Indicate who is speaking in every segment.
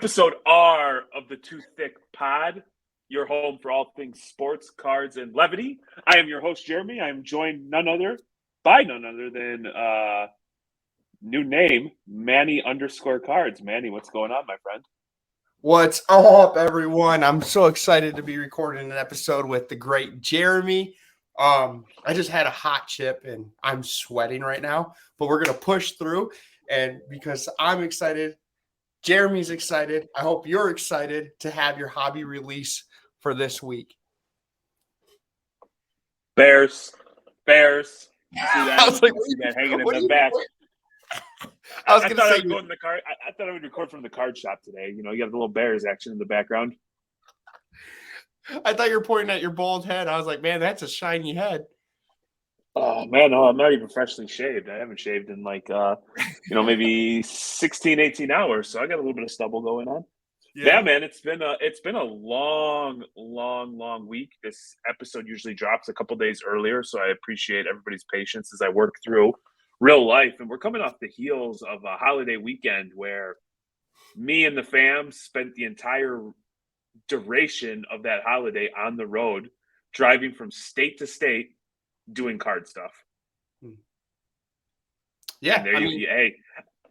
Speaker 1: Episode R of the Too Thicc Pod, your home for all things sports, cards, and levity. I am your host, Jeremy. I am joined by none other than new name, Manny_cards. Manny, what's going on, my friend?
Speaker 2: What's up, everyone? I'm so excited to be recording an episode with the great Jeremy. I just had a hot chip and I'm sweating right now, but we're gonna push through. And because I'm excited, Jeremy's excited. I hope you're excited to have your hobby release for this week.
Speaker 1: Bears. See that?
Speaker 2: I was like,
Speaker 1: see that hanging in the back. I thought I would go in the card. I thought I would record from the card shop today. You know, you got the little Bears action in the background.
Speaker 2: I thought you were pointing at your bald head. I was like, man, that's a shiny head.
Speaker 1: Oh, man, no, I'm not even freshly shaved. I haven't shaved in maybe 16, 18 hours. So I got a little bit of stubble going on. Yeah, man, it's been a long week. This episode usually drops a couple days earlier, so I appreciate everybody's patience as I work through real life. And we're coming off the heels of a holiday weekend where me and the fam spent the entire duration of that holiday on the road, driving from state to state, doing card stuff.
Speaker 2: Yeah,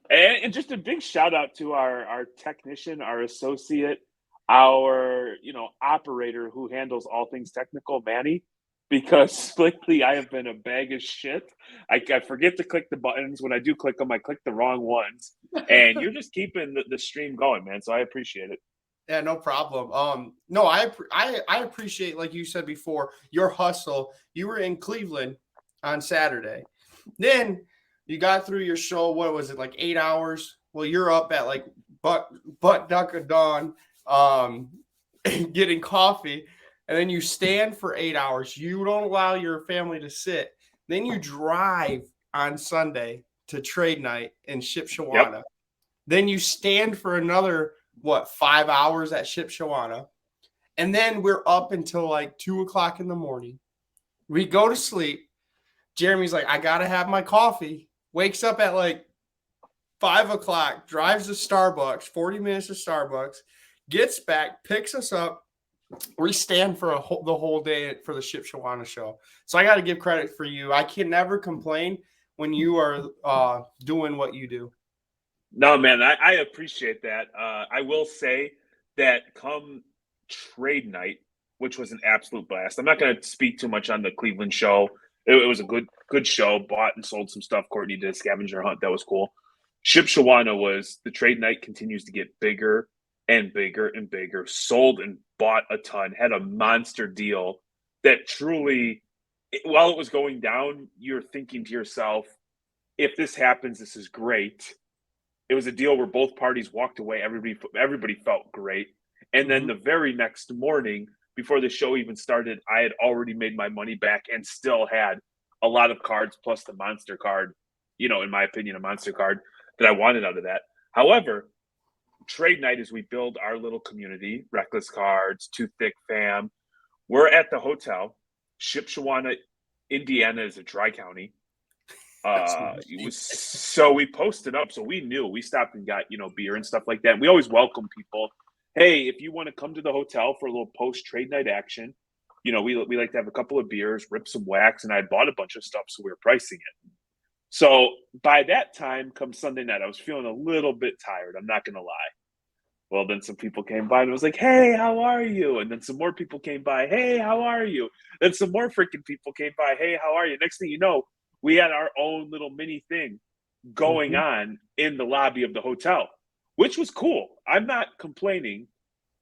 Speaker 1: and just a big shout out to our technician, our associate, our operator who handles all things technical, Manny, because lately I have been a bag of shit. I forget to click the buttons. When I do click them, I click the wrong ones, and you're just keeping the stream going, man. So I appreciate it.
Speaker 2: Yeah, no problem. No, I appreciate, like you said before, your hustle. You were in Cleveland on Saturday. Then you got through your show. What was it, like 8 hours? Well, you're up at like butt duck of dawn, getting coffee, and then you stand for 8 hours. You don't allow your family to sit. Then you drive on Sunday to trade night in Shipshewana. Yep. Then you stand for another 5 hours at Shipshewana. And then we're up until like 2 o'clock in the morning. We go to sleep. Jeremy's like, I got to have my coffee. Wakes up at like 5 o'clock, drives to Starbucks, 40 minutes to Starbucks, gets back, picks us up. We stand for the whole day for the Shipshewana show. So I got to give credit for you. I can never complain when you are doing what you do.
Speaker 1: No, man, I appreciate that. I will say that come trade night, which was an absolute blast. I'm not going to speak too much on the Cleveland show. It was a good show. Bought and sold some stuff. Courtney did a scavenger hunt. That was cool. Shipshewana was the trade night continues to get bigger and bigger and bigger. Sold and bought a ton. Had a monster deal that truly, while it was going down, you're thinking to yourself, if this happens, this is great. It was a deal where both parties walked away. Everybody felt great. And then the very next morning, before the show even started, I had already made my money back and still had a lot of cards plus the monster card, in my opinion, a monster card that I wanted out of that. However, trade night, as we build our little community, Reckless Cards, Too Thicc fam, we're at the hotel. Shipshewana, Indiana is a dry county. So we posted up, so we knew. We stopped and got beer and stuff like that. We always welcome people. Hey, if you want to come to the hotel for a little post trade night action, we like to have a couple of beers, rip some wax, and I bought a bunch of stuff, so we were pricing it. So by that time, come Sunday night, I was feeling a little bit tired. I'm not gonna lie. Well, then some people came by and was like, "Hey, how are you?" And then some more people came by, "Hey, how are you?" Then some more freaking people came by, "Hey, how are you?" Next thing you know, we had our own little mini thing going on in the lobby of the hotel, which was cool. I'm not complaining.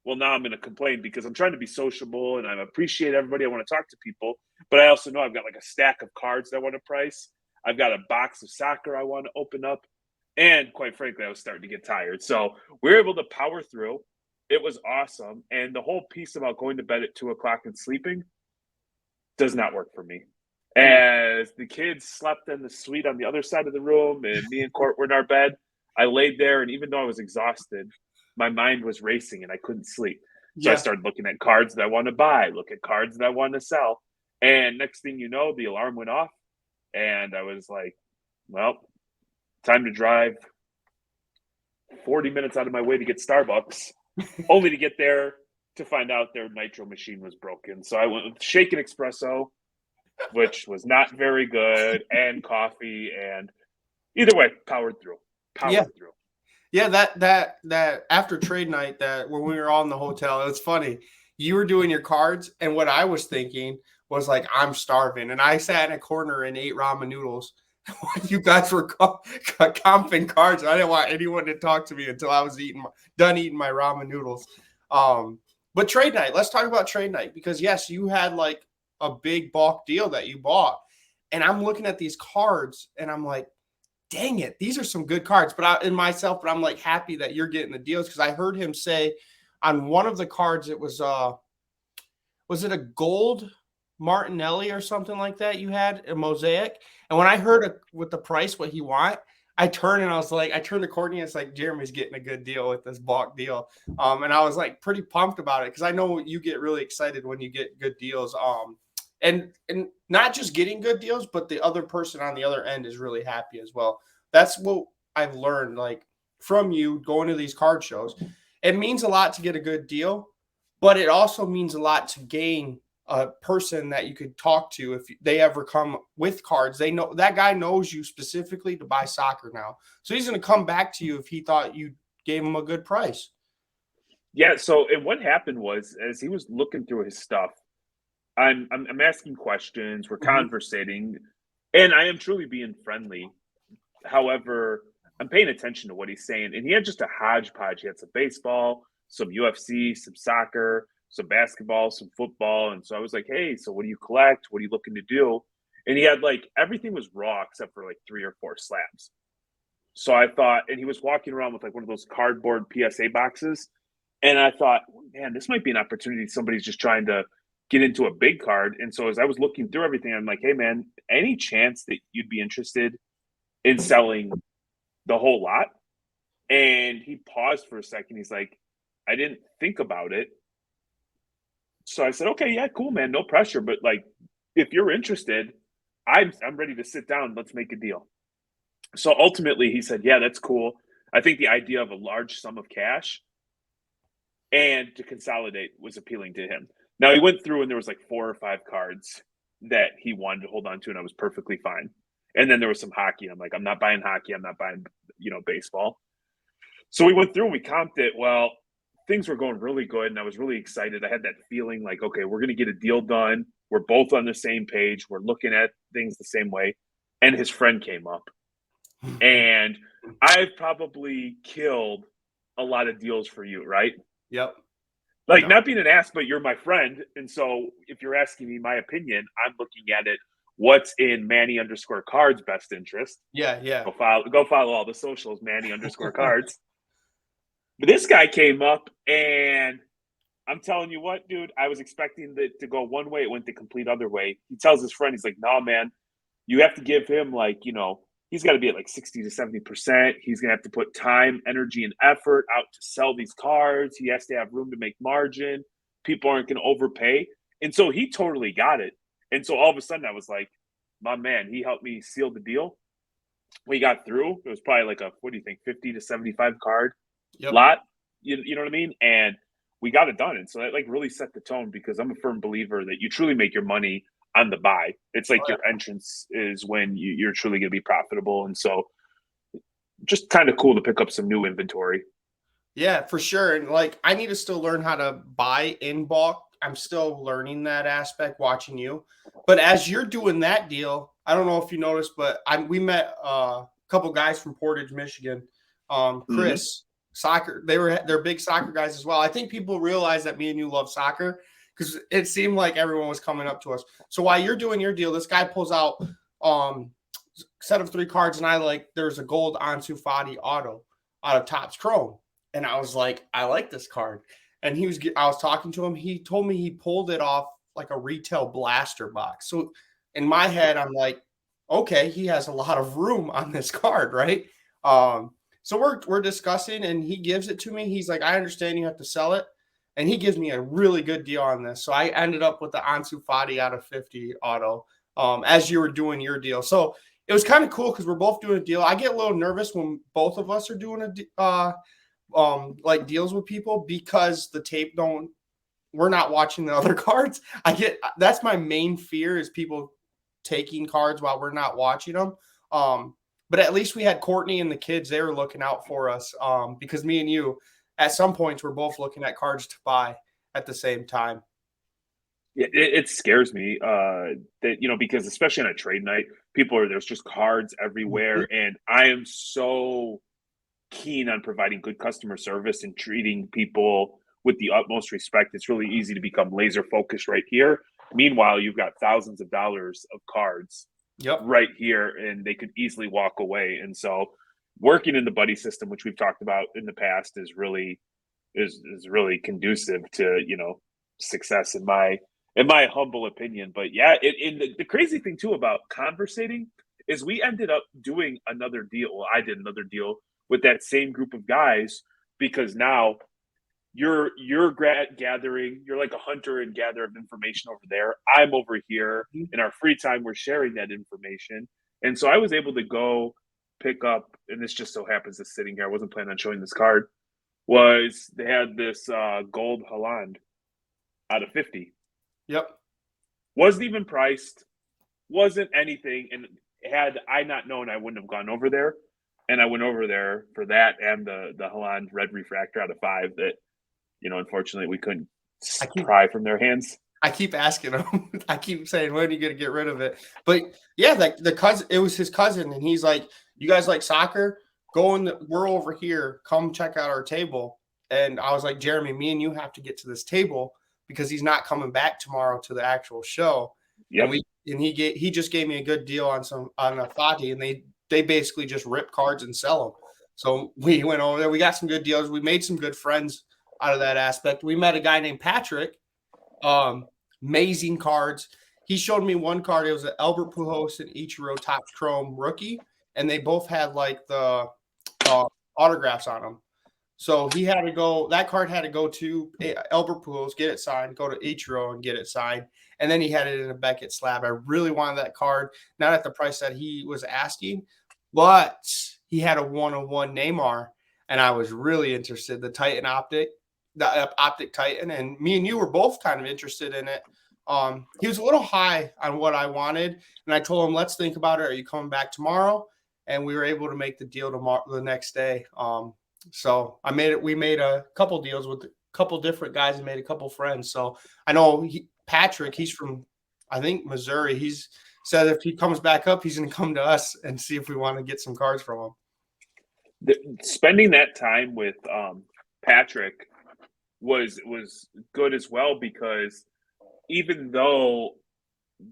Speaker 1: Well, now I'm going to complain because I'm trying to be sociable and I appreciate everybody. I want to talk to people, but I also know I've got like a stack of cards that I want to price. I've got a box of soccer I want to open up. And quite frankly, I was starting to get tired. So we were able to power through. It was awesome. And the whole piece about going to bed at 2 o'clock and sleeping does not work for me. As the kids slept in the suite on the other side of the room and me and Court were in our bed, I laid there, and even though I was exhausted, my mind was racing and I couldn't sleep. So I started looking at cards that I want to buy, look at cards that I want to sell. And next thing you know, the alarm went off and I was like, well, time to drive 40 minutes out of my way to get Starbucks, only to get there to find out their nitro machine was broken. So I went with shaken espresso, which was not very good, and coffee. And either way, powered through.
Speaker 2: Yeah.
Speaker 1: Through.
Speaker 2: Yeah, that after trade night, that when we were all in the hotel, it was funny. You were doing your cards, and what I was thinking was like, I'm starving, and I sat in a corner and ate ramen noodles. You guys were comping cards. I didn't want anyone to talk to me until I was done eating my ramen noodles. But trade night, let's talk about trade night, because yes, you had like a big bulk deal that you bought, and I'm looking at these cards, and I'm like, dang it, these are some good cards. But I'm like happy that you're getting the deals, because I heard him say on one of the cards it was it a gold Martinelli or something like that? You had a mosaic, and when I heard with the price what he want, I turned to Courtney, and it's like, Jeremy's getting a good deal with this bulk deal. And I was like pretty pumped about it, because I know you get really excited when you get good deals. And not just getting good deals, but the other person on the other end is really happy as well. That's what I've learned, like from you going to these card shows. It means a lot to get a good deal, but it also means a lot to gain a person that you could talk to if they ever come with cards. They know that guy knows you specifically to buy soccer now, so he's going to come back to you if he thought you gave him a good price.
Speaker 1: Yeah. So, and what happened was, as he was looking through his stuff, I'm asking questions, we're conversating, and I am truly being friendly. However, I'm paying attention to what he's saying, and he had just a hodgepodge. He had some baseball, some UFC, some soccer, some basketball, some football, and so I was like, "Hey, so what do you collect? What are you looking to do?" And he had like everything was raw except for like 3 or 4 slabs. So I thought, and he was walking around with like one of those cardboard PSA boxes, and I thought, man, this might be an opportunity. Somebody's just trying to get into a big card. And so as I was looking through everything, I'm like, hey, man, any chance that you'd be interested in selling the whole lot? And he paused for a second. He's like, I didn't think about it. So I said, okay, yeah, cool, man, no pressure. But like, if you're interested, I'm ready to sit down. Let's make a deal. So ultimately, he said, yeah, that's cool. I think the idea of a large sum of cash and to consolidate was appealing to him. Now he went through and there was like 4 or 5 cards that he wanted to hold on to, and I was perfectly fine. And then there was some hockey. I'm like, I'm not buying hockey. I'm not buying, baseball. So we went through and we comped it. Well, things were going really good, and I was really excited. I had that feeling like, okay, we're going to get a deal done. We're both on the same page. We're looking at things the same way. And his friend came up. And I've probably killed a lot of deals for you, right?
Speaker 2: Yep.
Speaker 1: Like, not being an ass, but you're my friend. And so if you're asking me my opinion, I'm looking at it, what's in Manny_Cards' best interest.
Speaker 2: Yeah.
Speaker 1: Go follow all the socials, Manny_Cards. But this guy came up, and I'm telling you what, dude, I was expecting it to go one way. It went the complete other way. He tells his friend, he's like, no, man, you have to give him like, he's got to be at like 60 to 70%. He's going to have to put time, energy, and effort out to sell these cards. He has to have room to make margin. People aren't going to overpay. And so he totally got it. And so all of a sudden I was like, my man, he helped me seal the deal. We got through. It was probably like a, what do you think, 50 to 75 card lot. You know what I mean? And we got it done. And so that like really set the tone, because I'm a firm believer that you truly make your money on the buy. It's like your entrance is when you're truly going to be profitable. And so just kind of cool to pick up some new inventory.
Speaker 2: Yeah, for sure. And like, I need to still learn how to buy in bulk. I'm still learning that aspect watching you. But as you're doing that deal, I don't know if you noticed, but we met a couple guys from Portage, Michigan. Chris, soccer. They're big soccer guys as well. I think people realize that me and you love soccer, because it seemed like everyone was coming up to us. So while you're doing your deal, this guy pulls out set of 3 cards, and there's a gold Ansu Fati auto out of Topps Chrome. And I was like, I like this card. And I was talking to him. He told me he pulled it off like a retail blaster box. So in my head, I'm like, okay, he has a lot of room on this card, right? So we're discussing, and he gives it to me. He's like, I understand you have to sell it. And he gives me a really good deal on this. So I ended up with the Ansu Fati out of 50 auto as you were doing your deal. So it was kind of cool because we're both doing a deal. I get a little nervous when both of us are doing like deals with people because the tape don't. We're not watching the other cards. That's my main fear is people taking cards while we're not watching them. But at least we had Courtney and the kids. They were looking out for us because me and you, at some points, we're both looking at cards to buy at the same time.
Speaker 1: Yeah, it scares me that, because especially on a trade night, there's just cards everywhere. And I am so keen on providing good customer service and treating people with the utmost respect. It's really easy to become laser focused right here. Meanwhile, you've got thousands of dollars of cards right here, and they could easily walk away. And so working in the buddy system, which we've talked about in the past, is really conducive to, success in my humble opinion. But yeah, the crazy thing too about conversating is we ended up doing another deal. Well, I did another deal with that same group of guys because now you're gathering, you're like a hunter and gatherer of information over there. I'm over here in our free time. We're sharing that information. And so I was able to go pick up, and this just so happens is sitting here. I wasn't planning on showing this card. They had this gold Holland out of 50.
Speaker 2: Yep.
Speaker 1: Wasn't even priced, wasn't anything. And had I not known, I wouldn't have gone over there. And I went over there for that and the Holland red refractor out of 5 that, unfortunately we couldn't pry from their hands.
Speaker 2: I keep asking him. I keep saying, when are you going to get rid of it? But yeah, like the cousin, it was his cousin. And he's like, you guys like soccer? We're over here. Come check out our table. And I was like, Jeremy, me and you have to get to this table because he's not coming back tomorrow to the actual show.
Speaker 1: Yep.
Speaker 2: And he just gave me a good deal on a Fati, and they basically just rip cards and sell them. So we went over there. We got some good deals. We made some good friends out of that aspect. We met a guy named Patrick. Amazing cards. He showed me one card. It was an Albert Pujols and Ichiro Topps Chrome rookie, and they both had like the autographs on them. So he had to go. That card had to go to Albert Pujols, get it signed. Go to Ichiro and get it signed. And then he had it in a Beckett slab. I really wanted that card, not at the price that he was asking, but he had a 101 Neymar, and I was really interested. The Titan Optic, the Optic Titan, and me and you were both kind of interested in it. He was a little high on what I wanted, and I told him, let's think about it. Are you coming back tomorrow? And we were able to make the deal tomorrow, the next day. So we made a couple deals with a couple different guys and made a couple friends. So I know Patrick, he's from, I think, Missouri. He's said if he comes back up, he's going to come to us and see if we want to get some cards from him.
Speaker 1: Spending that time with Patrick was good as well, because even though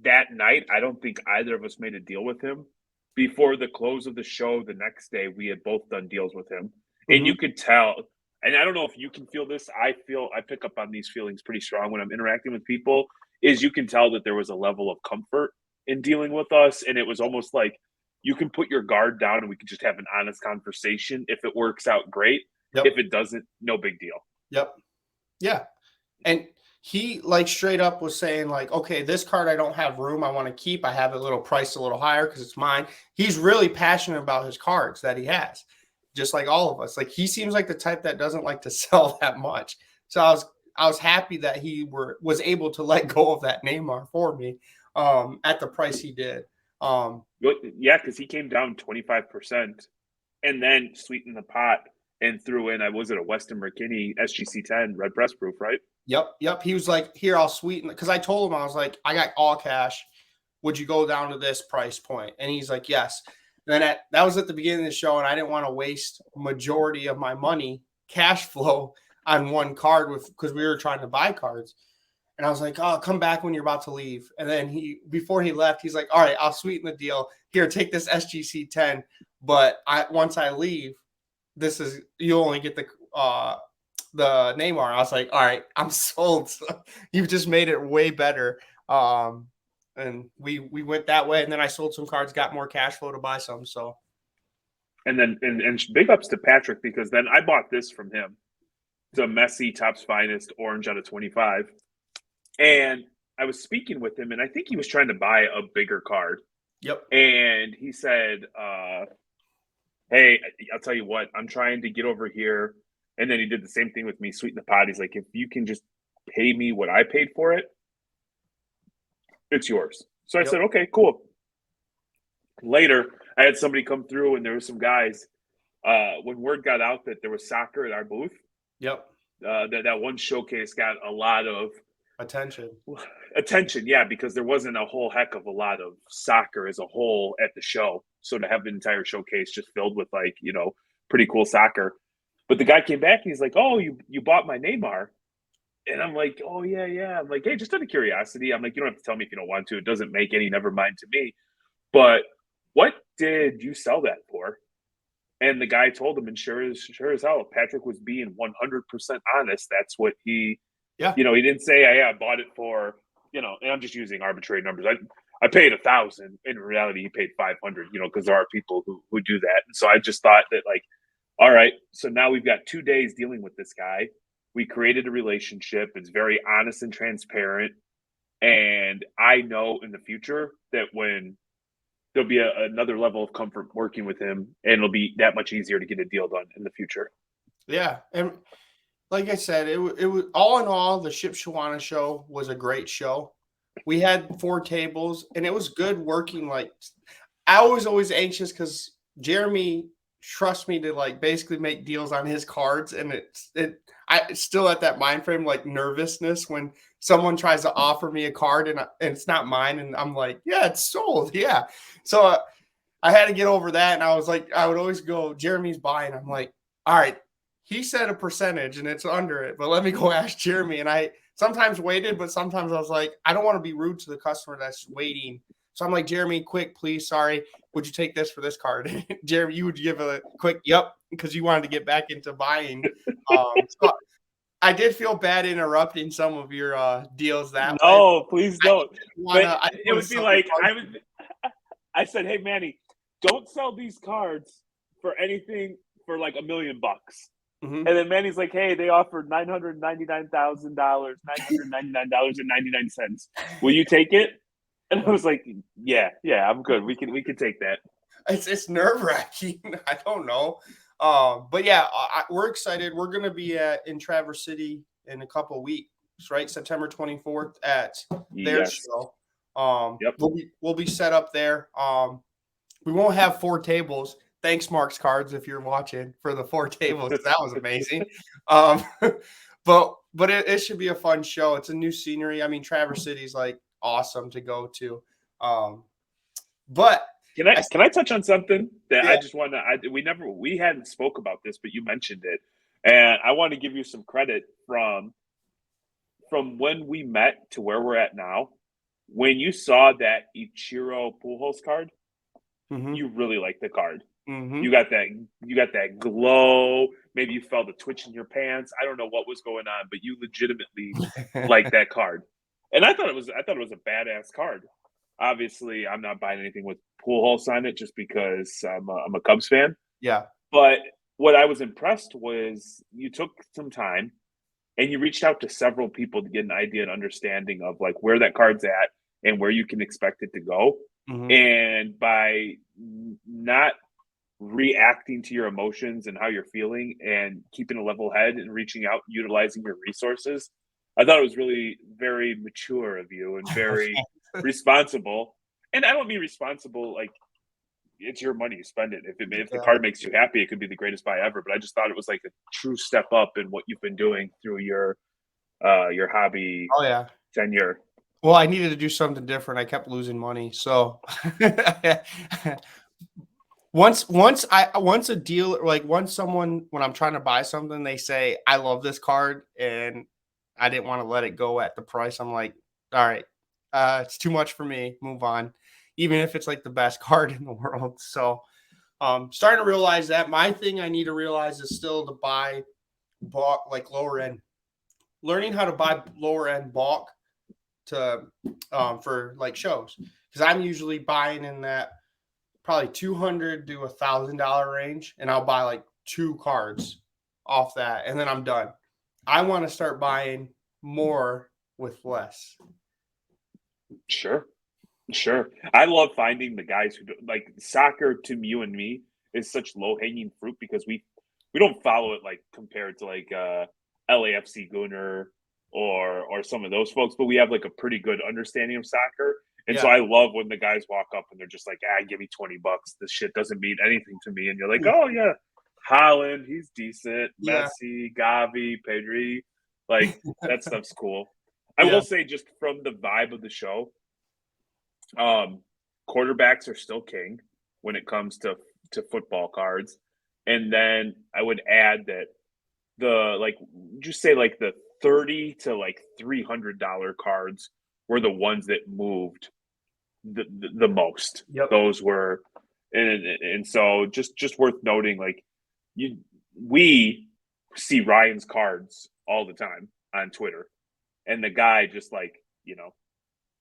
Speaker 1: that night I don't think either of us made a deal with him, before the close of the show the next day, we had both done deals with him. And you could tell, and I don't know if you can feel this, I pick up on these feelings pretty strong when I'm interacting with people, is you can tell that there was a level of comfort in dealing with us. And it was almost like you can put your guard down and we can just have an honest conversation. If it works out, great. Yep. If it doesn't, no big deal.
Speaker 2: Yep. Yeah. And he like straight up was saying like, okay, this card I don't have room. I want to keep. I have it a little priced a little higher because it's mine. He's really passionate about his cards that he has, just like all of us. Like he seems like the type that doesn't like to sell that much. So I was happy that he was able to let go of that Neymar for me at the price he did.
Speaker 1: Yeah, because he came down 25% and then sweetened the pot and threw in, was it a Weston McKinney SGC 10 red press proof, right?
Speaker 2: Yep. He was like, here, I'll sweeten it. Because I told him, I was like, I got all cash. Would you go down to this price point? And he's like, yes. And then that was at the beginning of the show, and I didn't want to waste majority of my money, cash flow, on one card because we were trying to buy cards. And I was like, oh, come back when you're about to leave. And then before he left, he's like, all right, I'll sweeten the deal. Here, take this SGC 10. But once I leave, you only get the Neymar. I was like, all right, I'm sold. You've just made it way better. And we went that way, and then I sold some cards, got more cash flow to buy some. So,
Speaker 1: and then and big ups to Patrick, because then I bought this from him. It's a Messi Topps Finest orange out of 25, and I was speaking with him, and I think he was trying to buy a bigger card.
Speaker 2: Yep.
Speaker 1: And he said, hey, I'll tell you what, I'm trying to get over here. And then he did the same thing with me, sweeten the pot. He's like, if you can just pay me what I paid for it, it's yours. So I
Speaker 2: Yep.
Speaker 1: said, okay, cool. Later, I had somebody come through, and there were some guys. When word got out that there was soccer at our booth,
Speaker 2: Yep.
Speaker 1: that one showcase got a lot of
Speaker 2: Attention.
Speaker 1: attention. Yeah, because there wasn't a whole heck of a lot of soccer as a whole at the show. So to have the entire showcase just filled with like pretty cool soccer. But the guy came back and he's like, "Oh, you bought my Neymar." And I'm like, "Oh yeah, yeah." I'm like, "Hey, just out of curiosity." I'm like, "You don't have to tell me if you don't want to. It doesn't make any never mind to me." But what did you sell that for? And the guy told him, and sure as hell, Patrick was being 100% honest. That's what
Speaker 2: Yeah.
Speaker 1: he didn't say, "Hey, I bought it for," and I'm just using arbitrary numbers. I paid 1,000. In reality, he paid 500. Because there are people who do that. And so I just thought that, like, all right, so now we've got 2 days dealing with this guy. We created a relationship. It's very honest and transparent. And I know in the future that when there'll be another level of comfort working with him, and it'll be that much easier to get a deal done in the future.
Speaker 2: Yeah. And like I said, it was all in all, the Ship Shawana show was a great show. We had 4 tables, and it was good working. Like, I was always anxious because Jeremy trusts me to like basically make deals on his cards, and it's still at that mind frame, like nervousness when someone tries to offer me a card and it's not mine, and I'm like, yeah, it's sold, yeah. So I had to get over that, and I was like, I would always go, Jeremy's buying. I'm like, all right, he said a percentage and it's under it, but let me go ask Jeremy. And I sometimes waited, but sometimes I was like, I don't want to be rude to the customer that's waiting. So I'm like, Jeremy, quick, please, sorry, would you take this for this card? Jeremy, you would give a quick yep, because you wanted to get back into buying. So I did feel bad interrupting some of your deals that way.
Speaker 1: No, please don't. But
Speaker 2: I
Speaker 1: it
Speaker 2: want to
Speaker 1: would be
Speaker 2: sell your
Speaker 1: like
Speaker 2: card.
Speaker 1: I said, "Hey Manny, don't sell these cards for anything for like $1,000,000."
Speaker 2: Mhm.
Speaker 1: And then Manny's like, "Hey, they offered $999,000, $999.99. Will you take it?" And I was like, "Yeah, yeah, I'm good. We can take that."
Speaker 2: It's nerve wracking. I don't know. But yeah, we're excited. We're gonna be in Traverse City in a couple of weeks, right? September 24th at their
Speaker 1: Yes.
Speaker 2: show.
Speaker 1: Yep.
Speaker 2: We'll be set up there. We won't have 4 tables. Thanks, Mark's Cards, if you're watching for the 4 tables. That was amazing. Um, but it should be a fun show. It's a new scenery. I mean, Traverse City's like awesome to go to. But
Speaker 1: Can I
Speaker 2: I
Speaker 1: can I touch on something that
Speaker 2: yeah.
Speaker 1: I just want to? We hadn't spoke about this, but you mentioned it, and I want to give you some credit from when we met to where we're at now. When you saw that Ichiro Pujols card,
Speaker 2: Mhm.
Speaker 1: you really liked the card. You
Speaker 2: Mhm.
Speaker 1: got that you got that glow. Maybe you felt a twitch in your pants. I don't know what was going on, but you legitimately liked that card. And I thought it was a badass card. Obviously, I'm not buying anything with Pujols on it just because I'm a Cubs fan.
Speaker 2: Yeah.
Speaker 1: But what I was impressed was you took some time and you reached out to several people to get an idea and understanding of like where that card's at and where you can expect it to go.
Speaker 2: Mhm.
Speaker 1: And by not reacting to your emotions and how you're feeling and keeping a level head and reaching out, utilizing your resources, I thought it was really very mature of you and very responsible. And I don't mean responsible like it's your money, you spend it. If the
Speaker 2: Yeah.
Speaker 1: card makes you happy, it could be the greatest buy ever. But I just thought it was like a true step up in what you've been doing through your hobby
Speaker 2: Oh, yeah.
Speaker 1: tenure.
Speaker 2: Well, I needed to do something different. I kept losing money. So once a dealer, like once someone, when I'm trying to buy something, they say, I love this card and I didn't want to let it go at the price. I'm like, all right, it's too much for me. Move on. Even if it's like the best card in the world. So starting to realize that my thing I need to realize is still to buy bulk, like lower end, learning how to buy lower end bulk to for like shows, because I'm usually buying in that probably $200 to $1,000 range, and I'll buy like 2 cards off that, and then I'm done. I want to start buying more with less.
Speaker 1: Sure. Sure. I love finding the guys who do, like soccer to you and me is such low hanging fruit because we don't follow it like compared to like LAFC Gunner or some of those folks, but we have like a pretty good understanding of soccer. And so
Speaker 2: Yeah.
Speaker 1: I love when the guys walk up and they're just like, ah, give me $20. This shit doesn't mean anything to me. And you're like, oh yeah, Holland, he's decent.
Speaker 2: Yeah.
Speaker 1: Messi, Gavi, Pedri, like that stuff's cool. I
Speaker 2: Yeah.
Speaker 1: will say just from the vibe of the show, um, quarterbacks are still king when it comes to football cards, and then I would add that the like just say like the 30 to like $300 cards were the ones that moved the most.
Speaker 2: Yep.
Speaker 1: Those were, and so just worth noting, like you we see Ryan's cards all the time on Twitter, and the guy just like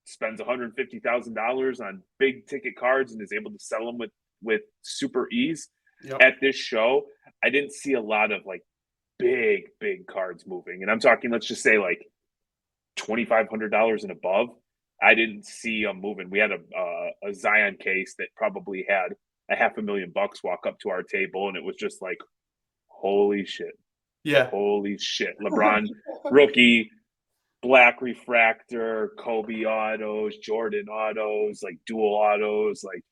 Speaker 1: spends $150,000 on big ticket cards and is able to sell them with super ease.
Speaker 2: Yep.
Speaker 1: At this show, I didn't see a lot of like big cards moving, and I'm talking let's just say like $2,500 and above. I didn't see them moving. We had a Zion case that probably had a $500,000 walk up to our table, and it was just like, holy shit,
Speaker 2: Yeah.
Speaker 1: holy shit. LeBron rookie, black refractor, Kobe autos, Jordan autos, like dual autos, like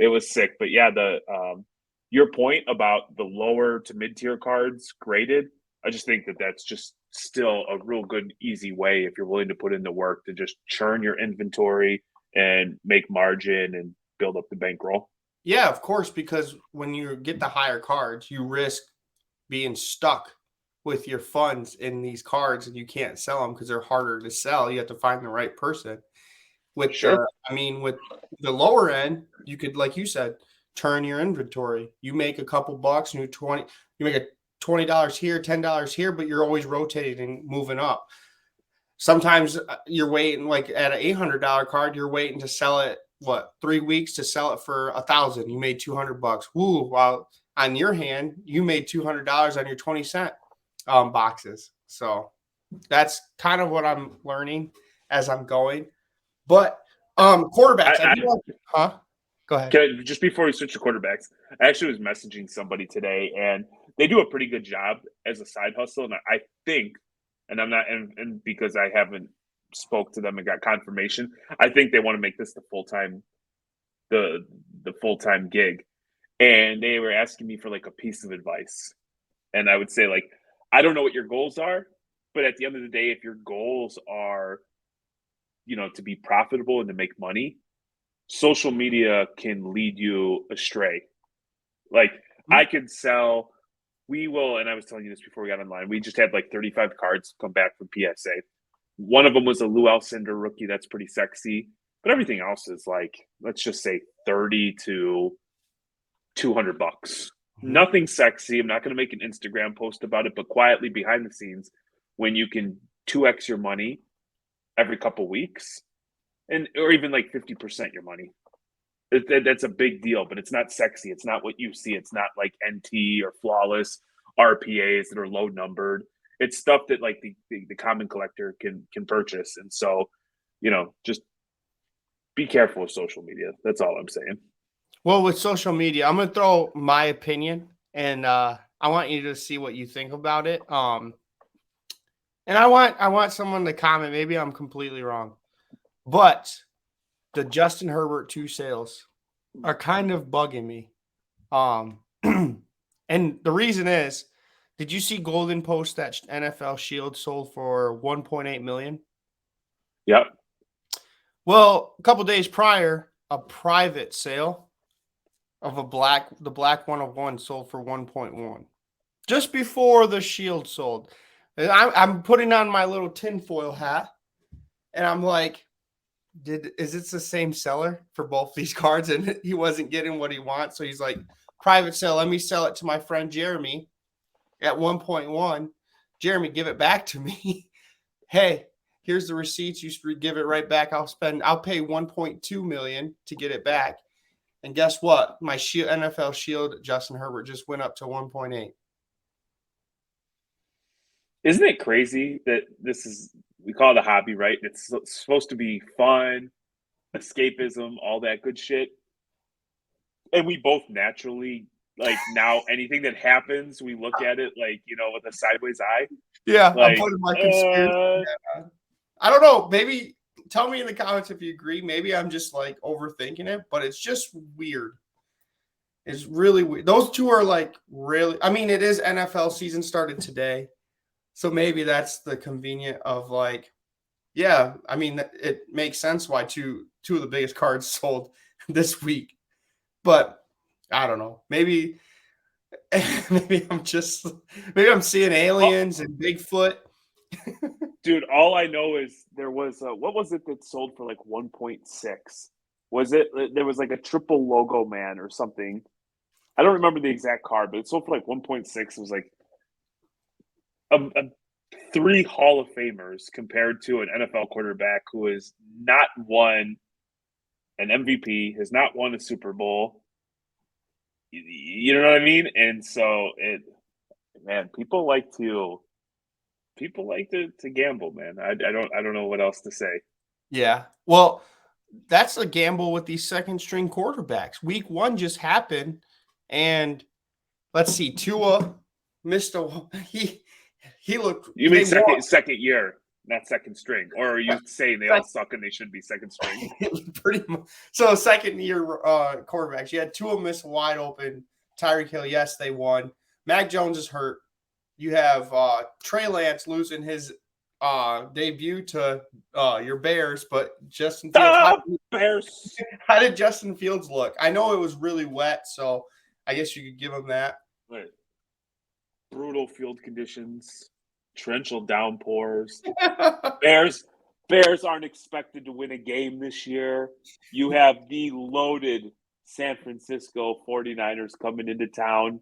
Speaker 1: it was sick. But yeah, the your point about the lower to mid tier cards graded, I just think that that's just still a real good, easy way if you're willing to put in the work to just churn your inventory and make margin and build up the bankroll.
Speaker 2: Yeah, of course, because when you get the higher cards, you risk being stuck with your funds in these cards and you can't sell them because they're harder to sell. You have to find the right person. With
Speaker 1: Sure.
Speaker 2: with the lower end, you could, like you said, turn your inventory. You make a couple bucks and you make a $20 here, $10 here, but you're always rotating, moving up. Sometimes you're waiting, like at an $800 card, you're waiting to sell it, what, 3 weeks to sell it for 1,000. You made $200. Woo! While on your hand, you made $200 on your 20 cent boxes. So that's kind of what I'm learning as I'm going. But quarterbacks, I
Speaker 1: I,
Speaker 2: do want, huh? Go ahead.
Speaker 1: just before we switch to quarterbacks, I actually was messaging somebody today, and they do a pretty good job as a side hustle. And I think, and I'm not, and because I haven't spoke to them and got confirmation, I think they want to make this the the full time gig. And they were asking me for like a piece of advice, and I would say like, I don't know what your goals are, but at the end of the day, if your goals are, to be profitable and to make money, social media can lead you astray. Like I could sell, we will, and I was telling you this before we got online. We just had like 35 cards come back from PSA. One of them was a Lou Alcindor rookie. That's pretty sexy, but everything else is like, let's just say 30 to $200.
Speaker 2: Mhm.
Speaker 1: Nothing sexy. I'm not going to make an Instagram post about it, but quietly behind the scenes, when you can 2x your money every couple weeks, and or even like 50% your money, that's a big deal, but it's not sexy. It's not what you see. It's not like NT or flawless RPAs that are low numbered. It's stuff that like the common collector can purchase. And so, just be careful with social media. That's all I'm saying.
Speaker 2: Well, with social media, I'm gonna throw my opinion, and I want you to see what you think about it. And I want someone to comment. Maybe I'm completely wrong, but the Justin Herbert 2 sales are kind of bugging me. Um, and the reason is, did you see Golden post that NFL Shield sold for 1.8 million?
Speaker 1: Yep.
Speaker 2: Well, a couple days prior, a private sale of the black 101 sold for 1.1, just before the Shield sold. And I'm putting on my little tinfoil hat, and I'm like, is it the same seller for both these cards? And he wasn't getting what he wants, so he's like, private sale. Let me sell it to my friend Jeremy at 1.1. Jeremy, give it back to me. Hey, here's the receipts. You give it right back. I'll pay 1.2 million to get it back. And guess what? My NFL Shield Justin Herbert just went up to 1.8.
Speaker 1: Isn't it crazy that we call it a hobby, right? It's supposed to be fun. escapism, all that good shit. And we both naturally like now anything that happens, we look at it like, with a sideways eye.
Speaker 2: Yeah, I'm
Speaker 1: Like,
Speaker 2: putting my conspiracy hat on. I don't know. Maybe tell me in the comments if you agree. Maybe I'm just like overthinking it, but it's just weird. It's really weird. Those two are like really. I mean, it is NFL season started today, so maybe that's the convenient of like, yeah. I mean, it makes sense why two of the biggest cards sold this week, but I don't know. Maybe maybe I'm seeing aliens and Bigfoot.
Speaker 1: dude, all I know is there was what was it that sold for like 1.6? Was it there was like a triple logo man or something? I don't remember the exact card, but it sold for like 1.6. It was like a three Hall of Famers compared to an NFL quarterback who has not won an MVP, has not won a Super Bowl. You know what I mean? And so man, people like to gamble, man. I don't know what else to say.
Speaker 2: Yeah. Well, that's a gamble with these second string quarterbacks. Week 1 just happened, and let's see, Tua missed a he looked
Speaker 1: You mean
Speaker 2: they won.
Speaker 1: second year, not second string, or are you saying they all suck and they should be second string?
Speaker 2: Pretty much. So second year quarterbacks. You had Tua miss wide open. Tyreek Hill, yes, they won. Mac Jones is hurt. You have Trey Lance losing his debut to your Bears, but Justin Fields.
Speaker 1: Bears.
Speaker 2: How did Justin Fields look? I know it was really wet, so I guess you could give him that.
Speaker 1: Right. Brutal field conditions, torrential downpours. Bears aren't expected to win a game this year. You have the loaded San Francisco 49ers coming into town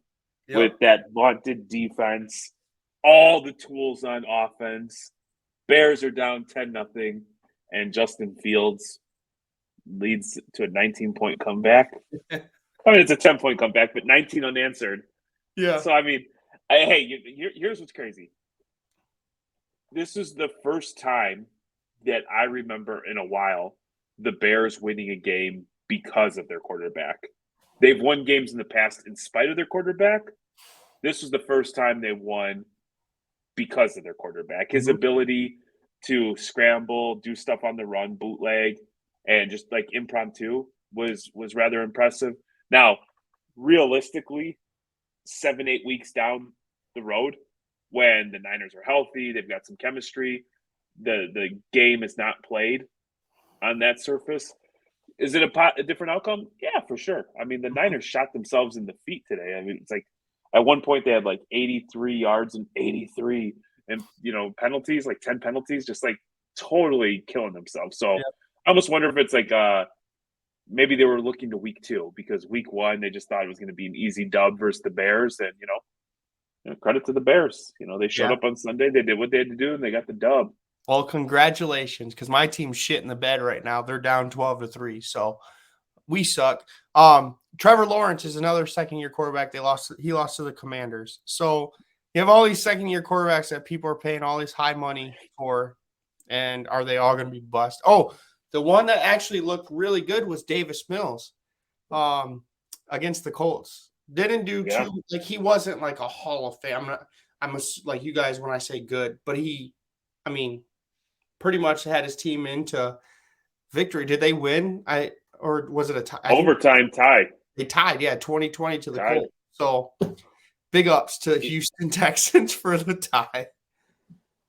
Speaker 1: with that vaunted defense, all the tools on offense. Bears are down 10-0, and Justin Fields leads to a 19-point comeback. I mean, it's a 10-point comeback, but 19 unanswered.
Speaker 2: Yeah.
Speaker 1: So, I mean, hey, here's what's crazy. This is the first time that I remember in a while the Bears winning a game because of their quarterback. They've won games in the past in spite of their quarterback. This was the first time they won because of their quarterback. His ability to scramble, do stuff on the run, bootleg, and just like impromptu was rather impressive. Now, realistically, 7-8 weeks down the road, when the Niners are healthy, they've got some chemistry, the game is not played on that surface. Is it a different outcome? Yeah, for sure. I mean, the Niners shot themselves in the feet today. I mean, it's like at one point they had like 83 yards and 83 and penalties, like 10 penalties, just like totally killing themselves. So I almost wonder if it's like maybe they were looking to week 2 because week 1 they just thought it was going to be an easy dub versus the Bears, and credit to the Bears. They showed up on Sunday, they did what they had to do, and they got the dub.
Speaker 2: Well, congratulations, because my team's shit in the bed right now. They're down 12-3, so we suck. Trevor Lawrence is another second-year quarterback. He lost to the Commanders. So you have all these second-year quarterbacks that people are paying all this high money for, and are they all going to be bust? Oh, the one that actually looked really good was Davis Mills against the Colts. Didn't do too like he wasn't like a Hall of Fame. I'm like you guys when I say good, but pretty much had his team into victory. Did they win? Or was it a tie?
Speaker 1: Overtime tie?
Speaker 2: They tied, 2020 to the Colts. So big ups to Houston Texans for the tie.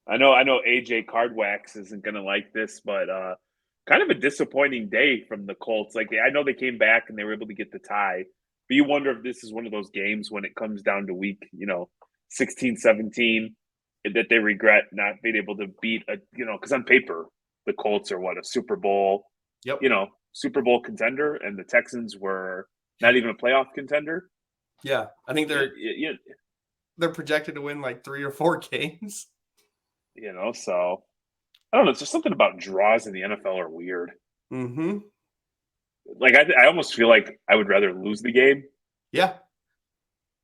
Speaker 1: I know AJ Cardwax isn't gonna like this, but kind of a disappointing day from the Colts. Like I know they came back and they were able to get the tie, but you wonder if this is one of those games when it comes down to week, 16, 17, that they regret not being able to beat because on paper the Colts are a Super Bowl, Super Bowl contender, and the Texans were not even a playoff contender.
Speaker 2: Yeah, I think they're projected to win like 3 or 4 games.
Speaker 1: So I don't know. It's just something about draws in the NFL are weird.
Speaker 2: Mm-hmm.
Speaker 1: Like I almost feel like I would rather lose the game.
Speaker 2: Yeah,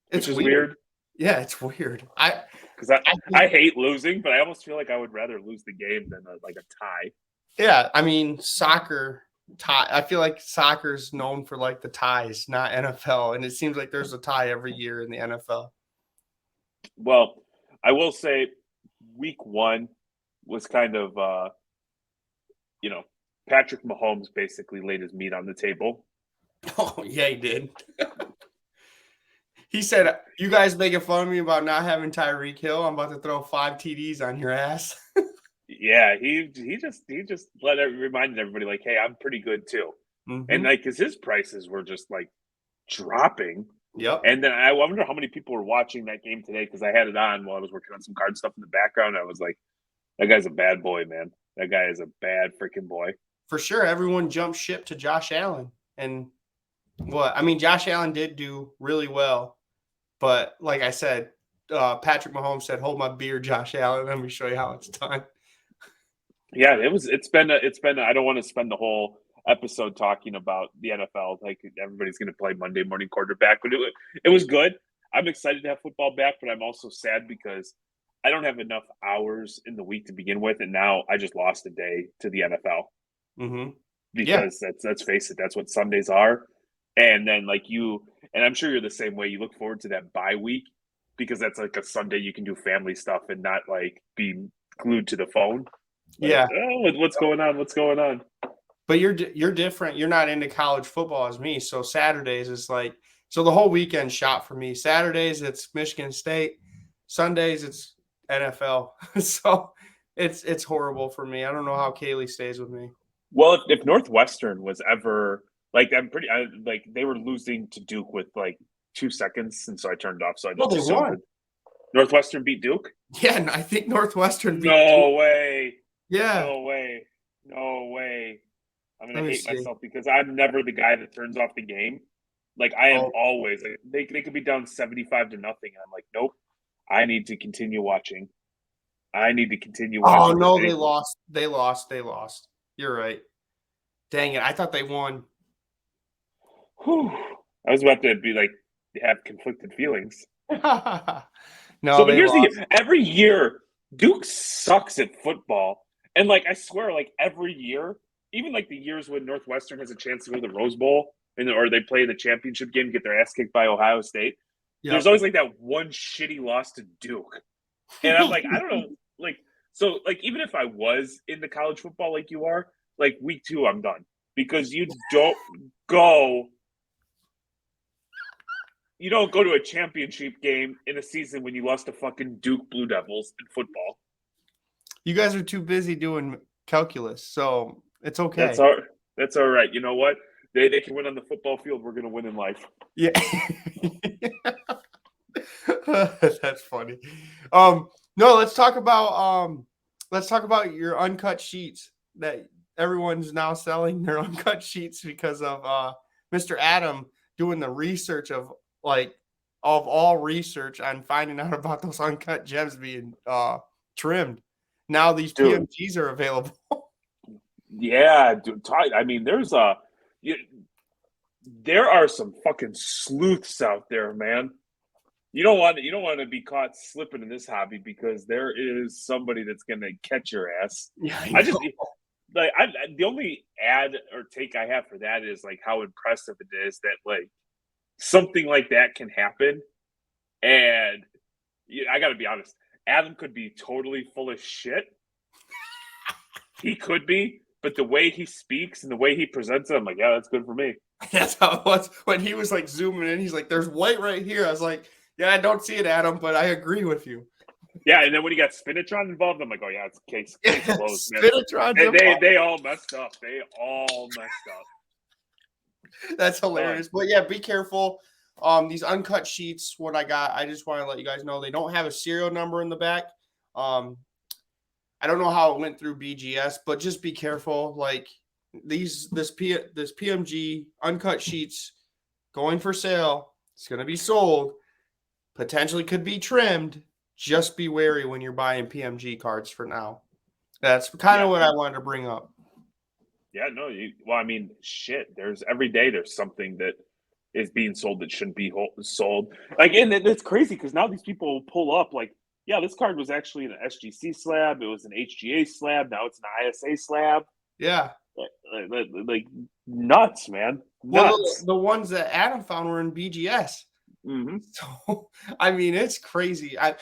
Speaker 1: which is weird.
Speaker 2: Yeah, it's weird.
Speaker 1: Because I hate losing, but I almost feel like I would rather lose the game than like a tie.
Speaker 2: Yeah, I mean, soccer tie. I feel like soccer is known for like the ties, not NFL, and it seems like there's a tie every year in the NFL.
Speaker 1: Well, I will say week one was kind of you know, Patrick Mahomes basically laid his meat on the table.
Speaker 2: Oh yeah, he did. He said, "You guys making fun of me about not having Tyreek Hill? I'm about to throw 5 TDs on your ass."
Speaker 1: Yeah, he just reminded everybody like, hey, I'm pretty good too, and
Speaker 2: Mm-hmm.
Speaker 1: like, cause his prices were just like dropping.
Speaker 2: Yep.
Speaker 1: And then I wonder how many people were watching that game today because I had it on while I was working on some card stuff in the background. I was like, that guy's a bad boy, man. That guy is a bad freaking boy.
Speaker 2: For sure, everyone jumped ship to Josh Allen, and what I mean, Josh Allen did do really well, but like I said, Patrick Mahomes said, "Hold my beer, Josh Allen. Let me show you how it's done."
Speaker 1: Yeah, it's been. I don't want to spend the whole episode talking about the NFL. Like everybody's going to play Monday morning quarterback, but it was good. I'm excited to have football back, but I'm also sad because I don't have enough hours in the week to begin with, and now I just lost a day to the NFL
Speaker 2: Mm-hmm. Yeah,
Speaker 1: because let's face it, that's what Sundays are. And then like you, and I'm sure you're the same way. You look forward to that bye week because that's like a Sunday you can do family stuff and not like be glued to the phone. Like,
Speaker 2: yeah.
Speaker 1: oh, what's going on? What's going on?
Speaker 2: But you're different. You're not into college football as me. So Saturdays is like so the whole weekend shot for me. Saturdays it's Michigan State. Sundays it's NFL. So it's horrible for me. I don't know how Kaylee stays with me.
Speaker 1: Well, if Northwestern was ever like, like they were losing to Duke with like 2 seconds, and so I turned it off. So I
Speaker 2: Well,
Speaker 1: just
Speaker 2: they
Speaker 1: assumed
Speaker 2: won.
Speaker 1: that Northwestern beat Duke.
Speaker 2: Yeah, and I think Northwestern beat Duke.
Speaker 1: No way!
Speaker 2: Yeah.
Speaker 1: No way! No way! I'm
Speaker 2: Let
Speaker 1: gonna
Speaker 2: me
Speaker 1: hate
Speaker 2: see.
Speaker 1: myself because I'm never the guy that turns off the game. Like I am
Speaker 2: Oh,
Speaker 1: always like they could be down 75-0. I'm like, nope. I need to continue watching. I need to continue
Speaker 2: oh
Speaker 1: watching because
Speaker 2: no, they
Speaker 1: they.
Speaker 2: lost. They lost. They lost. You're right. Dang it. I thought they won.
Speaker 1: Whew, I was about to be like have conflicted feelings.
Speaker 2: No,
Speaker 1: So, but
Speaker 2: they
Speaker 1: here's the
Speaker 2: lost.
Speaker 1: every year Duke sucks at football, and like I swear, like every year, even like the years when Northwestern has a chance to go to the Rose Bowl, and or they play the championship game, get their ass kicked by Ohio State. There's
Speaker 2: Yep.
Speaker 1: always like that one shitty loss to Duke, and I'm like, I don't know, like so, like even if I was into college football like you are, like week two, I'm done because go you don't go to a championship game in a season when you lost to fucking Duke Blue Devils in football.
Speaker 2: You guys are too busy doing calculus, so it's
Speaker 1: That's
Speaker 2: okay.
Speaker 1: all. That's all right. You know what? They can win on the football field. We're gonna win in life.
Speaker 2: Yeah. That's funny. No, let's talk about your uncut sheets that everyone's now selling their uncut sheets because of Mr. Adam doing the research like of all research on finding out about those uncut gems being trimmed. Now these
Speaker 1: Dude.
Speaker 2: PMGs are available.
Speaker 1: Yeah, dude. I mean, you, there are some fucking sleuths out there, man. You don't want to be caught slipping in this hobby because there is somebody that's gonna catch your ass.
Speaker 2: Yeah, I
Speaker 1: I just
Speaker 2: know.
Speaker 1: like the only ad or take I have for that is like how impressive it is that like something like that can happen. And I got to be honest, Adam could be totally full of shit. He could be, but the way he speaks and the way he presents it, I'm like, yeah, that's good for me.
Speaker 2: That's how it was when he was like zooming in. He's like, "There's white right here." I was like, "Yeah, I don't see it, Adam, but I agree with you."
Speaker 1: Yeah, and then when he got Spinatron involved, I'm like, oh yeah, it's case closed, man.
Speaker 2: Spinatron's involved.
Speaker 1: They all messed up. They all messed up.
Speaker 2: That's
Speaker 1: Uh,
Speaker 2: hilarious. But yeah, be careful. These uncut sheets, what I got, I just want to let you guys know they don't have a serial number in the back. Um, I don't know how it went through BGS, but just be careful. Like this PMG uncut sheets going for sale. It's going to be sold. Potentially could be trimmed. Just be wary when you're buying PMG cards for now. That's kind
Speaker 1: yeah,
Speaker 2: of what I wanted to bring up.
Speaker 1: yeah, no, well, I mean, shit. There's every day there's something that is being sold that shouldn't be sold. Like, and it's crazy because now these people will pull up like, yeah, this card was actually an SGC slab. It was an HGA slab. Now it's an ISA slab.
Speaker 2: Yeah.
Speaker 1: like nuts, man,
Speaker 2: Well,
Speaker 1: nuts.
Speaker 2: the ones that Adam found were in BGS.
Speaker 1: Hmm.
Speaker 2: So I mean, it's crazy. I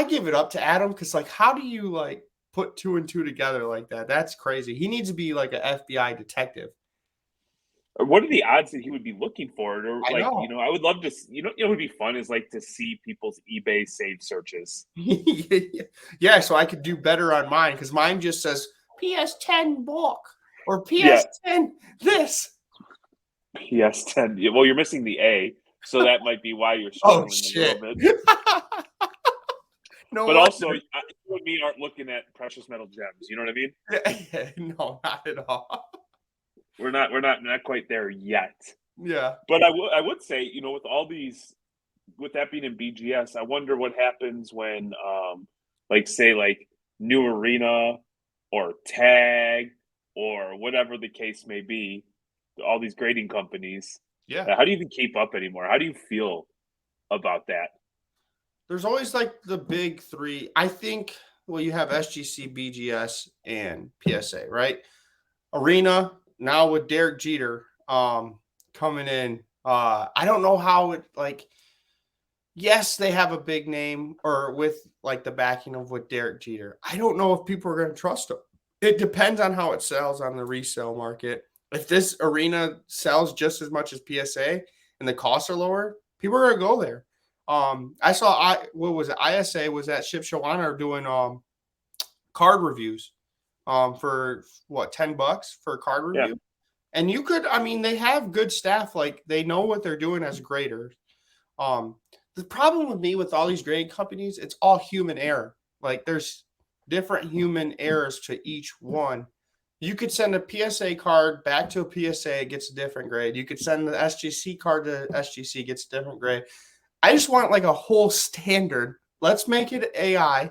Speaker 2: give it up to Adam because like, how do you like put two and two together like that? That's crazy. He needs to be like an FBI detective.
Speaker 1: Or what are the odds that he would be looking for it? Or
Speaker 2: I
Speaker 1: like,
Speaker 2: know.
Speaker 1: I would love to. You know, what would be fun is like to see people's eBay saved searches.
Speaker 2: Yeah, so I could do better on mine because mine just says PS10 book or
Speaker 1: Yeah,
Speaker 2: PS10 this.
Speaker 1: PS10. Yeah, well, you're missing the A, so that might be why you're
Speaker 2: Oh
Speaker 1: struggling a little
Speaker 2: shit.
Speaker 1: bit.
Speaker 2: No
Speaker 1: But also,
Speaker 2: wonder.
Speaker 1: you and me aren't looking at precious metal gems. You know what I mean?
Speaker 2: No, not at all.
Speaker 1: We're not quite there yet.
Speaker 2: Yeah.
Speaker 1: But I would say, with all these, with that being in BGS, I wonder what happens when, like, say, like New Arena or Tag or whatever the case may be, all these grading companies.
Speaker 2: Yeah.
Speaker 1: How do you even keep up anymore? How do you feel about that?
Speaker 2: There's always like the big three. I think, well, you have SGC, BGS, and PSA, right? Arena now with Derek Jeter coming in. I don't know how it like yes, they have a big name or with like the backing of with Derek Jeter. I don't know if people are going to trust him. It depends on how it sells on the resale market. If this arena sells just as much as PSA and the costs are lower, people are going to go there. I saw what was it? ISA was at Ship Shawana doing card reviews for what $10 for a card
Speaker 1: Yeah.
Speaker 2: review. And you could, I mean, they have good staff, like they know what they're doing as graders. Um, the problem with me with all these grading companies, it's all human error. Like there's different human errors to each one. You could send a PSA card back to a PSA, it gets a different grade. You could send the SGC card to SGC, gets a different grade. I just want like a whole standard. Let's make it AI.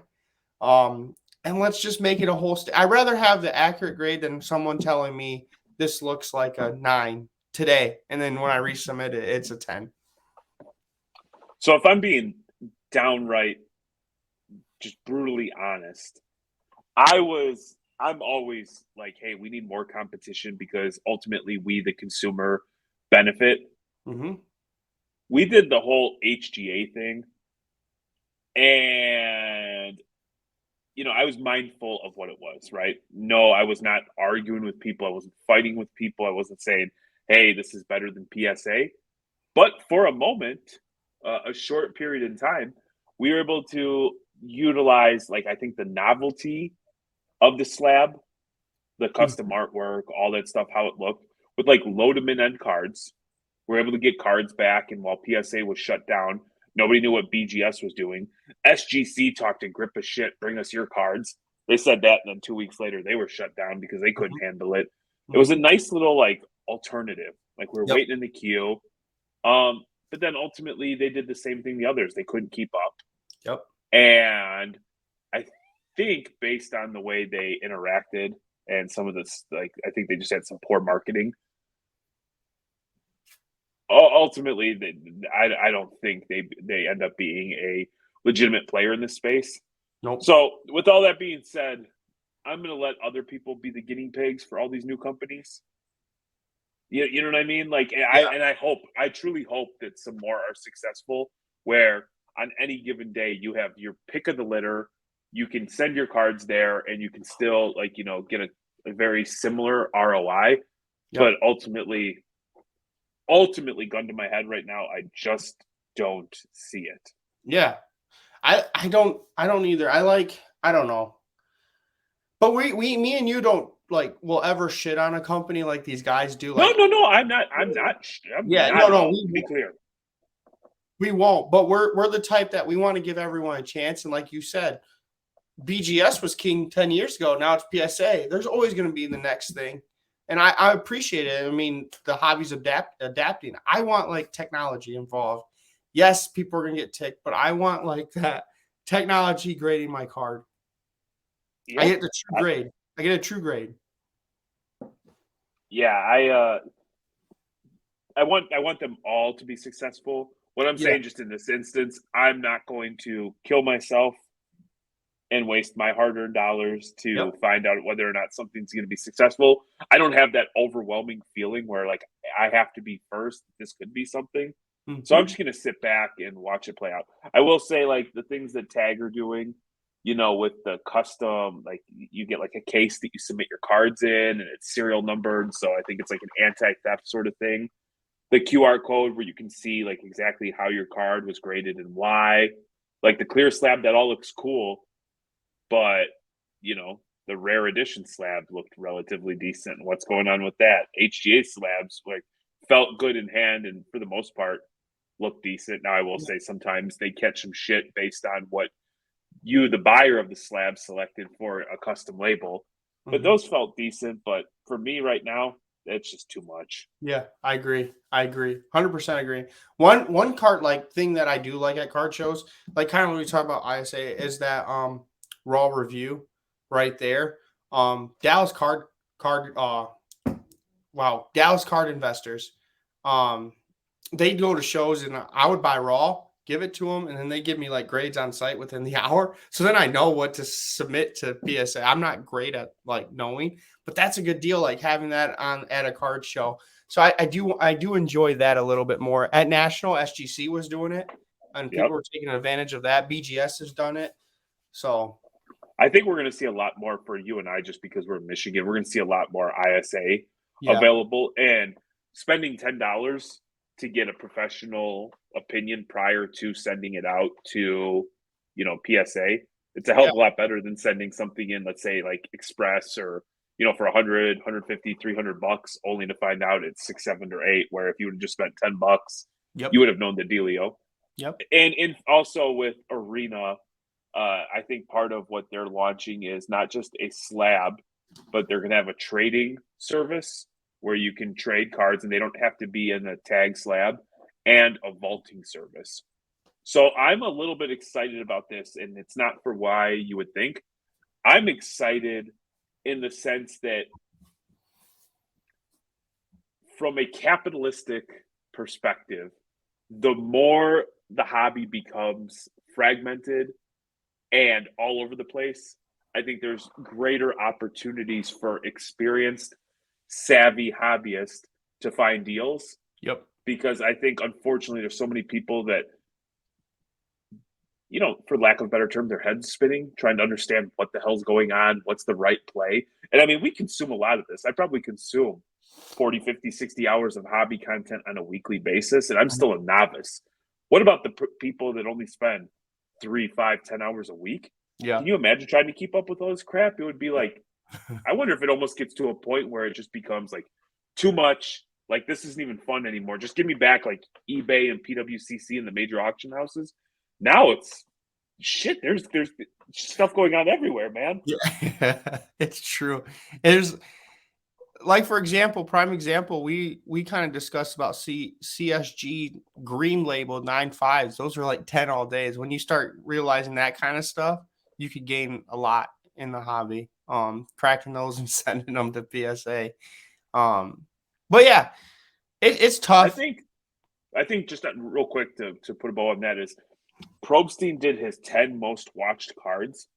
Speaker 2: And let's just make it a whole. I'd rather have the accurate grade than someone telling me this looks like a 9 today, and then when I resubmit it, it's a 10.
Speaker 1: So if I'm being downright, just brutally honest, I'm always like, hey, we need more competition because ultimately we, the consumer, benefit.
Speaker 2: Mm-hmm.
Speaker 1: We did the whole HGA thing, and I was mindful of what it was, right? No, I was not arguing with people. I wasn't fighting with people. I wasn't saying, hey, this is better than PSA. But for a moment, a short period in time, we were able to utilize, like, I think the novelty of the slab, the custom artwork, all that stuff, how it looked, with like load them in end cards. We're able to get cards back, and while PSA was shut down, nobody knew what BGS was doing. SGC talked a grip of shit, bring us your cards. They said that, and then 2 weeks later, they were shut down because they couldn't handle it. It was a nice little like alternative. Like we were
Speaker 2: Yep.
Speaker 1: waiting in the queue. But then ultimately, they did the same thing the others. They couldn't keep up.
Speaker 2: Yep.
Speaker 1: And I think based on the way they interacted and some of this, like, I think they just had some poor marketing. Ultimately, I don't think they end up being a legitimate player in this space.
Speaker 2: Nope.
Speaker 1: So, with all that being said, I'm going to let other people be the guinea pigs for all these new companies. You know what I mean? Like,
Speaker 2: Yeah.
Speaker 1: I truly hope that some more are successful. Where on any given day you have your pick of the litter, you can send your cards there, and you can still get a very similar ROI. But
Speaker 2: Yep.
Speaker 1: ultimately, gun to my head right now, I just don't see it.
Speaker 2: Yeah. I don't either. I don't know. But me and you don't like will ever shit on a company like these guys do.
Speaker 1: No,
Speaker 2: Like,
Speaker 1: no, no. I'm not. I'm not. I'm
Speaker 2: yeah,
Speaker 1: not at
Speaker 2: no,
Speaker 1: all. To be
Speaker 2: we
Speaker 1: clear.
Speaker 2: we won't. But we're the type that we want to give everyone a chance. And like you said, BGS was king 10 years ago. Now it's PSA. There's always going to be the next thing. And I appreciate it. I mean, the hobby's adapting. I want like technology involved. Yes, people are going to get ticked, but I want like that technology grading my card. I
Speaker 1: Yep.
Speaker 2: get the true grade. I get a true grade.
Speaker 1: Yeah. I want them all to be successful. What I'm
Speaker 2: Yeah.
Speaker 1: saying, just in this instance, I'm not going to kill myself and waste my hard-earned dollars to
Speaker 2: Yep.
Speaker 1: find out whether or not something's going to be successful. I don't have that overwhelming feeling where like I have to be first. This could be something. So I'm
Speaker 2: Mhm.
Speaker 1: just going to sit back and watch it play out. I will say like the things that Tag are doing, with the custom, like you get like a case that you submit your cards in and it's serial numbered. So I think it's like an anti-theft sort of thing. The QR code where you can see like exactly how your card was graded and why. Like the clear slab, that all looks cool, but the rare edition slab looked relatively decent. What's going on with that? HGA slabs like felt good in hand and for the most part look decent. Now I will say sometimes they catch some shit based on what you, the buyer of the slab, selected for a custom label. But
Speaker 2: Mhm.
Speaker 1: those felt decent. But for me right now, it's just too much.
Speaker 2: Yeah, I agree. 100% agree. One card like thing that I do like at card shows, like kind of when we talk about ISA, is that raw review right there. Dallas card wow, Dallas card investors. Um they go to shows and I would buy raw, give it to them, and then they give me like grades on site within the hour. So then I know what to submit to PSA. I'm not great at like knowing, but that's a good deal, like having that on at a card show. So I do enjoy that a little bit more. At National, SGC was doing it, and
Speaker 1: Yep.
Speaker 2: people were taking advantage of that. BGS has done it. So
Speaker 1: I think we're going to see a lot more for you and I just because we're in Michigan. We're going to see a lot more ISA
Speaker 2: yeah,
Speaker 1: available, and spending $10 to get a professional opinion prior to sending it out to, PSA. It's a hell
Speaker 2: yeah,
Speaker 1: of a lot better than sending something in, let's say, like Express or, for 100, 150, $300, only to find out it's 6, 7, or 8. Where if you would have just spent $10, you
Speaker 2: yep,
Speaker 1: would have known the dealio.
Speaker 2: yep,
Speaker 1: And also with Arena, I think part of what they're launching is not just a slab, but they're going to have a trading service where you can trade cards and they don't have to be in a tag slab, and a vaulting service. So I'm a little bit excited about this, and it's not for why you would think. I'm excited in the sense that from a capitalistic perspective, the more the hobby becomes fragmented and all over the place, I think there's greater opportunities for experienced, savvy hobbyists to find deals.
Speaker 2: yep.
Speaker 1: Because I think, unfortunately, there's so many people that, for lack of a better term, their heads spinning, trying to understand what the hell's going on, what's the right play. And I mean, we consume a lot of this. I probably consume 40, 50, 60 hours of hobby content on a weekly basis, and I'm
Speaker 2: Mhm.
Speaker 1: still a novice. What about the people that only spend 3, 5, 10 hours a week?
Speaker 2: Yeah,
Speaker 1: Can you imagine trying to keep up with all this crap? It would be
Speaker 2: yeah.
Speaker 1: like, I wonder if it almost gets to a point where it just becomes like too much. Like, this isn't even fun anymore. Just give me back like eBay and PWCC and the major auction houses. Now it's shit. There's stuff going on everywhere, man.
Speaker 2: Yeah, it's true. There's like for example, prime example, we kind of discussed about CSG green label 9.5s. Those are like 10 all days. When you start realizing that kind of stuff, you could gain a lot in the hobby. Cracking those and sending them to PSA. But yeah, it's
Speaker 1: I
Speaker 2: tough.
Speaker 1: think I think just real quick to put a bow on that is Probstein did his 10 most watched cards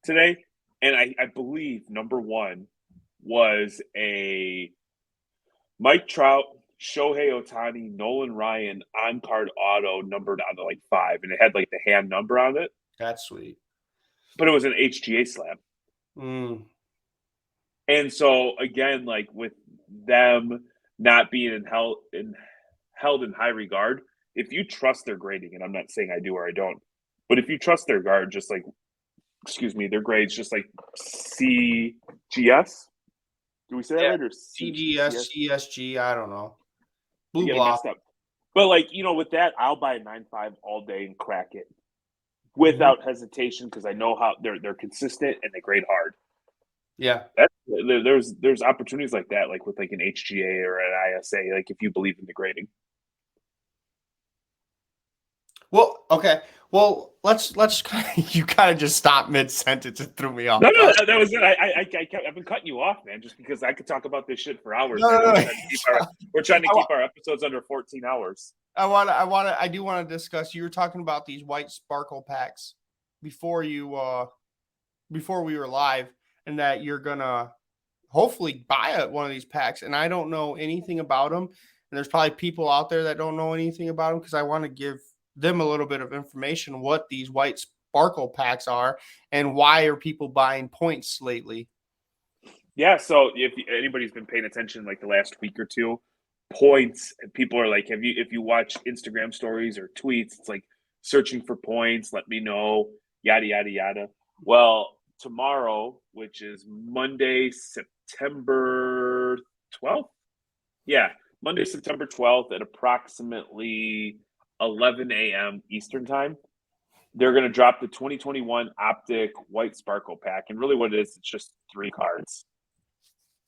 Speaker 1: today, and I believe number one was a Mike Trout, Shohei Ohtani, Nolan Ryan on card auto numbered on to like 5, and it had like the hand number on it,
Speaker 2: That's sweet.
Speaker 1: but it was an HGA slab.
Speaker 2: Mm,
Speaker 1: And so again, like with them not being held in high regard, if you trust their grading, and I'm not saying I do or I don't, but if you trust their guard, just like their grades, just like CGS. Do we say that
Speaker 2: yeah.
Speaker 1: right or
Speaker 2: CGS,
Speaker 1: CS?
Speaker 2: CSG, I don't know.
Speaker 1: You
Speaker 2: Blue
Speaker 1: get it
Speaker 2: block.
Speaker 1: messed up. But like with that, I'll buy a 9.5 all day and crack it
Speaker 2: Mhm.
Speaker 1: without hesitation because I know how they're consistent and they grade hard.
Speaker 2: Yeah.
Speaker 1: There's opportunities like that, like with like an HGA or an ISA, like if you believe in the grading.
Speaker 2: Well, okay. Well, let's you kind of just stop mid sentence and threw me
Speaker 1: No,
Speaker 2: off
Speaker 1: no,
Speaker 2: guard.
Speaker 1: that was it. I've been cutting you off, man, just because I could talk about this shit for hours.
Speaker 2: No,
Speaker 1: I know
Speaker 2: no, no.
Speaker 1: we're trying to
Speaker 2: I, wa-
Speaker 1: keep our episodes under 14 hours.
Speaker 2: I do want to discuss. You were talking about these white sparkle packs before you before we were live, and that you're gonna hopefully buy one of these packs. And I don't know anything about them. And there's probably people out there that don't know anything about them, because I want to give them a little bit of information what these white sparkle packs are and why are people buying points lately.
Speaker 1: Yeah, so if anybody's been paying attention like the last week or two, points, people are like, if you watch Instagram stories or tweets, it's like searching for points, let me know, yada yada yada. Well, tomorrow, which is Monday, September 12th. Yeah, Monday, September 12th at approximately 11 a.m. Eastern time. They're going to drop the 2021 Optic White Sparkle Pack. And really what it is, it's just 3 cards.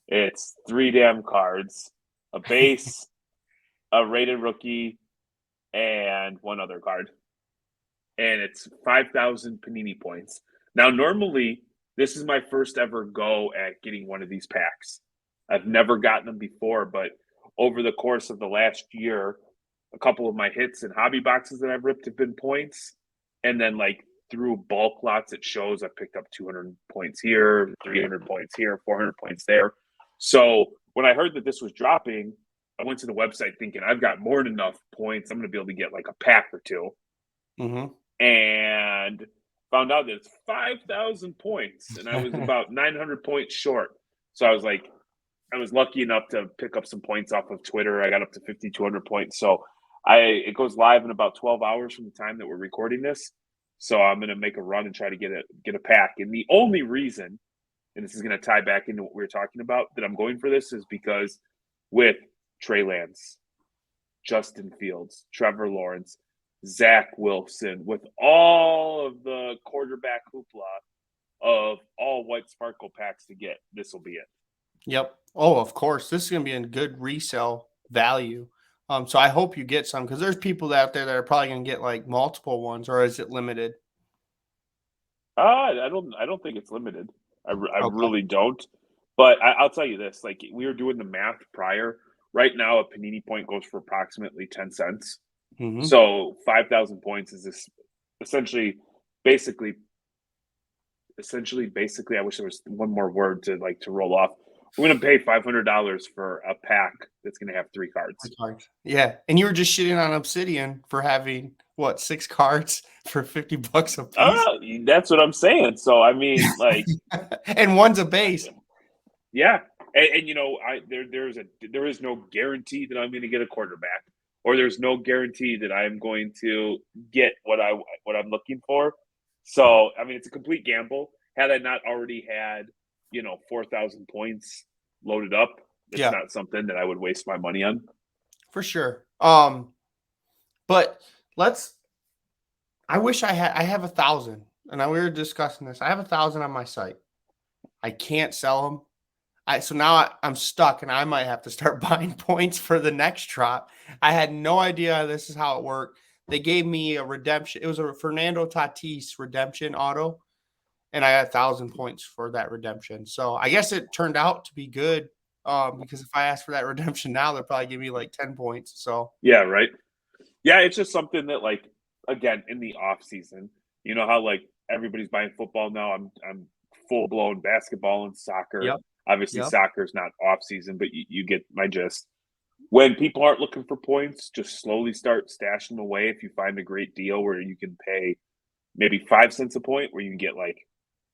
Speaker 1: It's 3 damn cards, a base, a rated rookie, and 1 other card. And it's 5,000 Panini points. Now, normally, this is my first ever go at getting one of these packs. I've never gotten them before, but over the course of the last year, a couple of my hits and hobby boxes that I've ripped have been points. And then, like, through bulk lots at shows, I picked up 200 points here, 300 points here, 400 points there. So when I heard that this was dropping, I went to the website thinking I've got more than enough points. I'm going to be able to get like a pack or 2.
Speaker 2: Mm-hmm.
Speaker 1: And found out that it's 5,000 points. And I was about 900 points short. So I was like, I was lucky enough to pick up some points off of Twitter. I got up to 5,200 points. So it goes live in about 12 hours from the time that we're recording this. So I'm going to make a run and try to get a pack. And the only reason, and this is going to tie back into what we were talking about, that I'm going for this is because with Trey Lance, Justin Fields, Trevor Lawrence, Zach Wilson, with all of the quarterback hoopla of all white sparkle packs to get, this will be it.
Speaker 2: Yep. Oh, of course. This is going to be a good resale value. So I hope you get some, because there's people out there that are probably going to get like multiple ones, or is it limited?
Speaker 1: I don't think it's limited. I
Speaker 2: Okay.
Speaker 1: really don't. But I'll tell you this: like, we were doing the math prior. Right now, a Panini point goes for approximately 10 cents.
Speaker 2: Mm-hmm.
Speaker 1: So 5,000 points is this essentially, basically. I wish there was one more word to roll off. We're going to pay $500 for a pack that's going to have 3 cards.
Speaker 2: Yeah, and you were just shitting on Obsidian for having what, 6 cards for $50 a piece?
Speaker 1: That's what I'm saying. So I mean, like,
Speaker 2: and one's a base.
Speaker 1: Yeah, and you know, there is no guarantee that I'm going to get a quarterback, or there's no guarantee that I'm going to get what I'm looking for. So I mean, it's a complete gamble. Had I not already had 4,000 points loaded up, it's not something that I would waste my money on.
Speaker 2: For sure. But I wish I have 1,000, and we were discussing this. I have 1,000 on my site. I can't sell them. So now I'm stuck, and I might have to start buying points for the next drop. I had no idea this is how it worked. They gave me a redemption. It was a Fernando Tatis redemption auto, and I had 1,000 points for that redemption. So I guess it turned out to be good, because if I ask for that redemption now, they'll probably give me like 10 points. So
Speaker 1: yeah, right. Yeah, it's just something that, like, again, in the off season, you know how like everybody's buying football now. I'm full blown basketball and soccer.
Speaker 2: Yep.
Speaker 1: Obviously, soccer is not off season, but you get my gist. When people aren't looking for points, just slowly start stashing them away. If you find a great deal where you can pay maybe 5 cents a point, where you can get like,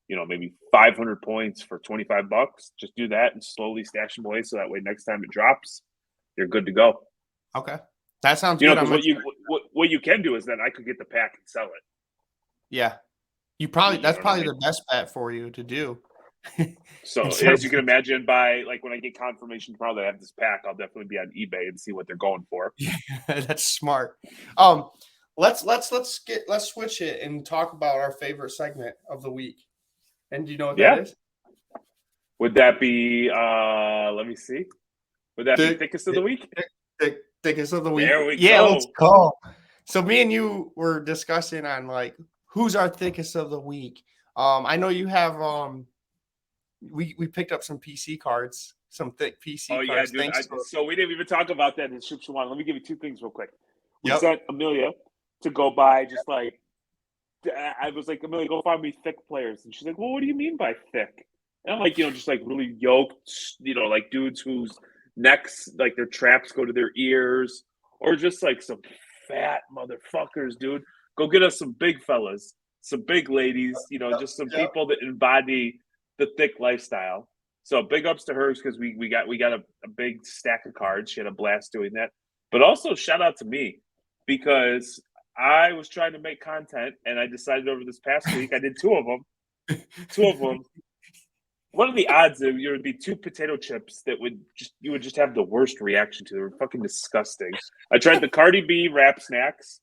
Speaker 1: maybe 500 points for $25, just do that and slowly stash them away. So that way, next time it drops, you're good to go.
Speaker 2: Okay. That sounds good.
Speaker 1: Because what you can do is then I could get the pack and sell it.
Speaker 2: Yeah. That's probably the best bet for you to do.
Speaker 1: So as you can imagine, by like when I get confirmation tomorrow that I have this pack, I'll definitely be on eBay and see what they're going for.
Speaker 2: Yeah, that's smart. Let's switch it and talk about our favorite segment of the week. And do you know what that is?
Speaker 1: Would that be let me see. Would that be thickest of the week?
Speaker 2: Thickest of the week.
Speaker 1: There we
Speaker 2: go.
Speaker 1: Let's
Speaker 2: go. So me and you were discussing on like who's our thickest of the week. I know you have we picked up some PC cards, some thick PC cards.
Speaker 1: Yeah, dude. So we didn't even talk about that in Ship Shawan. Let me give you 2 things real quick. We
Speaker 2: Yep.
Speaker 1: sent Amelia to go buy just like I was like, Amelia, go find me Thicc players. And she's like, well, what do you mean by thick? And I'm like, just like really yoked, like dudes whose necks, like their traps go to their ears, or just like some fat motherfuckers, dude. Go get us some big fellas, some big ladies, just some
Speaker 2: Yep.
Speaker 1: people that embody the Thicc lifestyle. So big ups to hers because we got a big stack of cards. She had a blast doing that. But also shout out to me because I was trying to make content and I decided over this past week I did two of them. What are the odds that there would be two potato chips that you would just have the worst reaction to? They were fucking disgusting. I tried the Cardi B wrap snacks.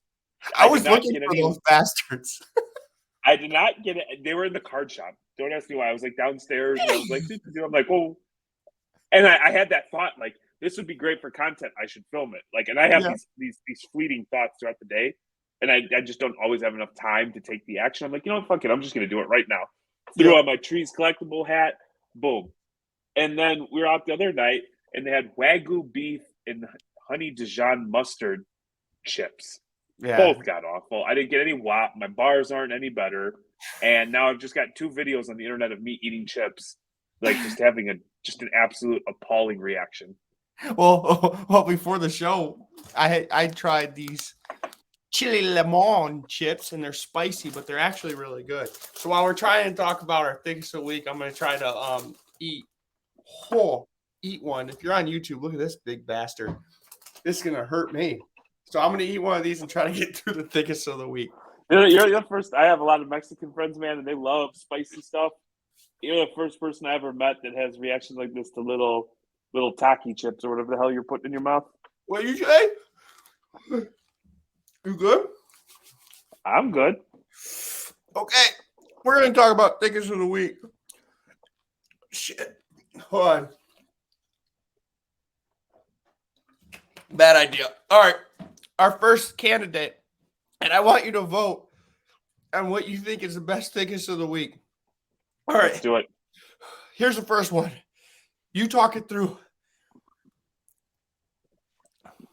Speaker 2: I was looking for those bastards.
Speaker 1: I did not get it. They were in the card shop. Don't ask me why. I was like downstairs and I was like, I'm like, oh. And I had that thought, like, this would be great for content. I should film it. Like, and I have these fleeting thoughts throughout the day. And I just don't always have enough time to take the action. I'm like, fuck it. I'm just going to do it right now. Threw on my Trees collectible hat. Boom. And then we were out the other night and they had Wagyu beef and honey Dijon mustard chips. Yeah. Both got awful. I didn't get any WAP. My bars aren't any better. And now I've just got 2 videos on the internet of me eating chips, like just having an absolute appalling reaction.
Speaker 2: Well, before the show, I tried these chili lemon chips, and they're spicy, but they're actually really good. So while we're trying to talk about our things of the week, I'm going to try to eat one. If you're on YouTube, look at this big bastard. This is going to hurt me. So I'm going to eat one of these and try to get through the thickest of the week.
Speaker 1: You're the first. I have a lot of Mexican friends, man, and they love spicy stuff. You're the first person I ever met that has reactions like this to little Taki chips or whatever the hell you're putting in your mouth.
Speaker 2: What you say? You good?
Speaker 1: I'm good.
Speaker 2: Okay. We're going to talk about thickest of the week. Shit. Hold on. Bad idea. All right. Our first candidate, and I want you to vote on what you think is the best thickest of the week. All right.
Speaker 1: Let's do it.
Speaker 2: Here's the first one. You talk it through.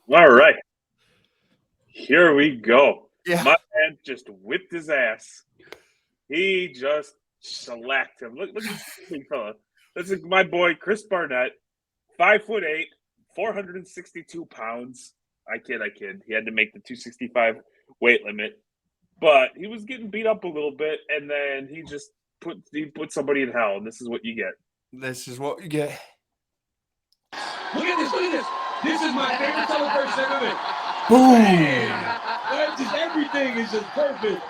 Speaker 1: All right. Here we go.
Speaker 2: Yeah.
Speaker 1: My man just whipped his ass. He just shellacked him. Look at this big fella. This is my boy, Chris Barnett, 5'8", 462 pounds. I kid. He had to make the 265 weight limit. But he was getting beat up a little bit, and then he just put somebody in hell, and this is what you get.
Speaker 2: This is what you get.
Speaker 3: Look at this. This is my favorite celebration ever been.
Speaker 2: Boom.
Speaker 3: Just everything is just perfect.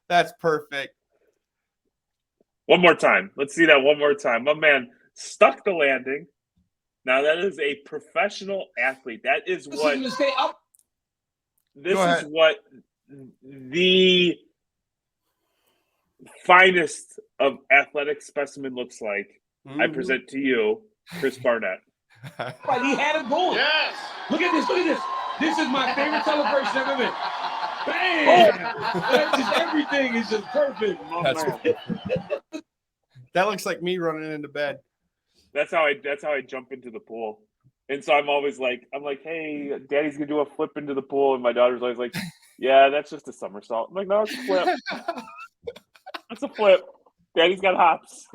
Speaker 2: That's perfect.
Speaker 1: One more time. Let's see that one more time. My man stuck the landing. Now, that is a professional athlete. That is what... This is what the finest of athletic specimen looks like. Mm-hmm. I present to you, Chris Barnett.
Speaker 3: Right, he had him going. Yes. Look at this. This is my favorite celebration ever been. Bam! Just everything is just perfect.
Speaker 2: That looks like me running into bed.
Speaker 1: That's how I jump into the pool. And so I'm like, hey, Daddy's gonna do a flip into the pool, and my daughter's always like, yeah, that's just a somersault. I'm like, no, it's a flip. It's a flip. Daddy's got hops.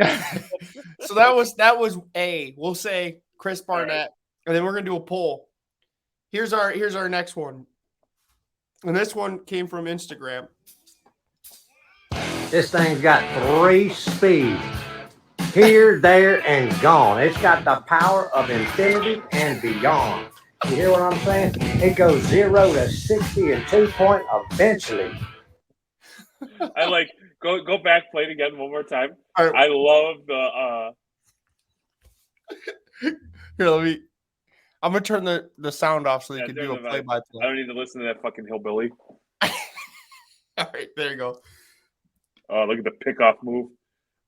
Speaker 2: So that was A. We'll say Chris Barnett, right. And then we're gonna do a poll. Here's our next one, and this one came from Instagram.
Speaker 4: This thing's got 3 speeds. Here, there, and gone. It's got the power of infinity and beyond. You hear what I'm saying? It goes 0 to 60 in 2 point eventually.
Speaker 1: I like go back, play it again one more time.
Speaker 2: Right.
Speaker 1: I love the
Speaker 2: Here, I'm gonna turn the sound off so you can do a play-by-play.
Speaker 1: I don't need to listen to that fucking hillbilly.
Speaker 2: All right, there you go.
Speaker 1: Oh, look at the pickoff move.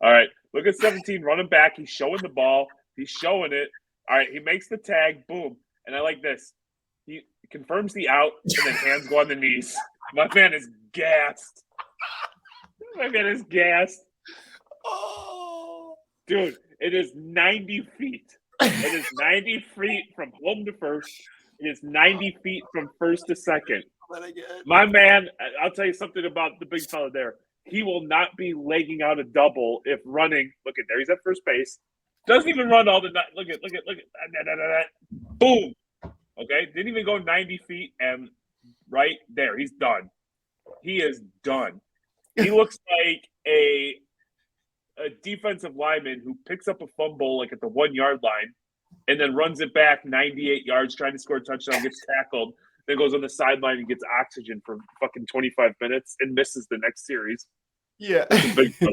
Speaker 1: All right, look at 17 running back. He's showing the ball. He's showing it. All right, he makes the tag. Boom. And I like this. He confirms the out, and then hands go on the knees. My man is gassed.
Speaker 2: Oh.
Speaker 1: Dude, it is 90 feet. It is 90 feet from home to first. It is 90 feet from first to second.
Speaker 2: that again.
Speaker 1: My man, I'll tell you something about the big fella there. He will not be legging out a double if running. Look at there, he's at first base. Doesn't even run all the. Look at. Boom. Okay, didn't even go 90 feet, and right there, he's done. He is done. He looks like a defensive lineman who picks up a fumble like at the 1 yard line, and then runs it back 98 yards trying to score a touchdown, gets tackled, then goes on the sideline and gets oxygen for fucking 25 minutes and misses the next series.
Speaker 2: Yeah.
Speaker 1: Big fella.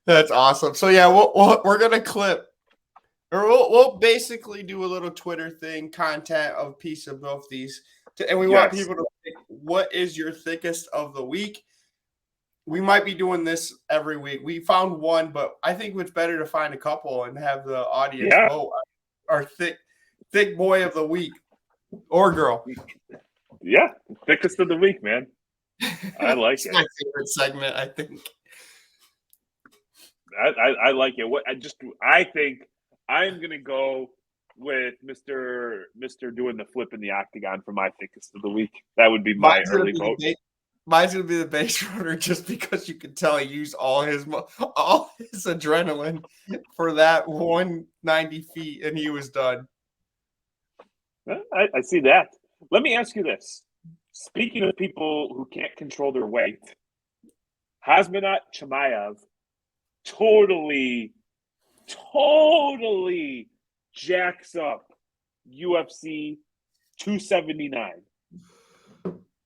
Speaker 2: That's awesome. So yeah, we're gonna clip, or we'll basically do a little Twitter thing, content of a piece of both these, and we want people to pick what is your thickest of the week. We might be doing this every week. We found one, but I think it's better to find a couple and have the audience vote our thick boy of the week or girl.
Speaker 1: Yeah, thickest of the week, man. I like
Speaker 2: it's
Speaker 1: it.
Speaker 2: My favorite segment, I think.
Speaker 1: I like it. I think I'm gonna go with Mr. doing the flip in the octagon for my thickest of the week. That would be my early vote.
Speaker 2: Mine's gonna be the base runner, just because you can tell he used all his adrenaline for that 190 feet, and he was done.
Speaker 1: I see that. Let me ask you this: speaking of people who can't control their weight, Hazmanat Chimaev totally jacks up UFC 279.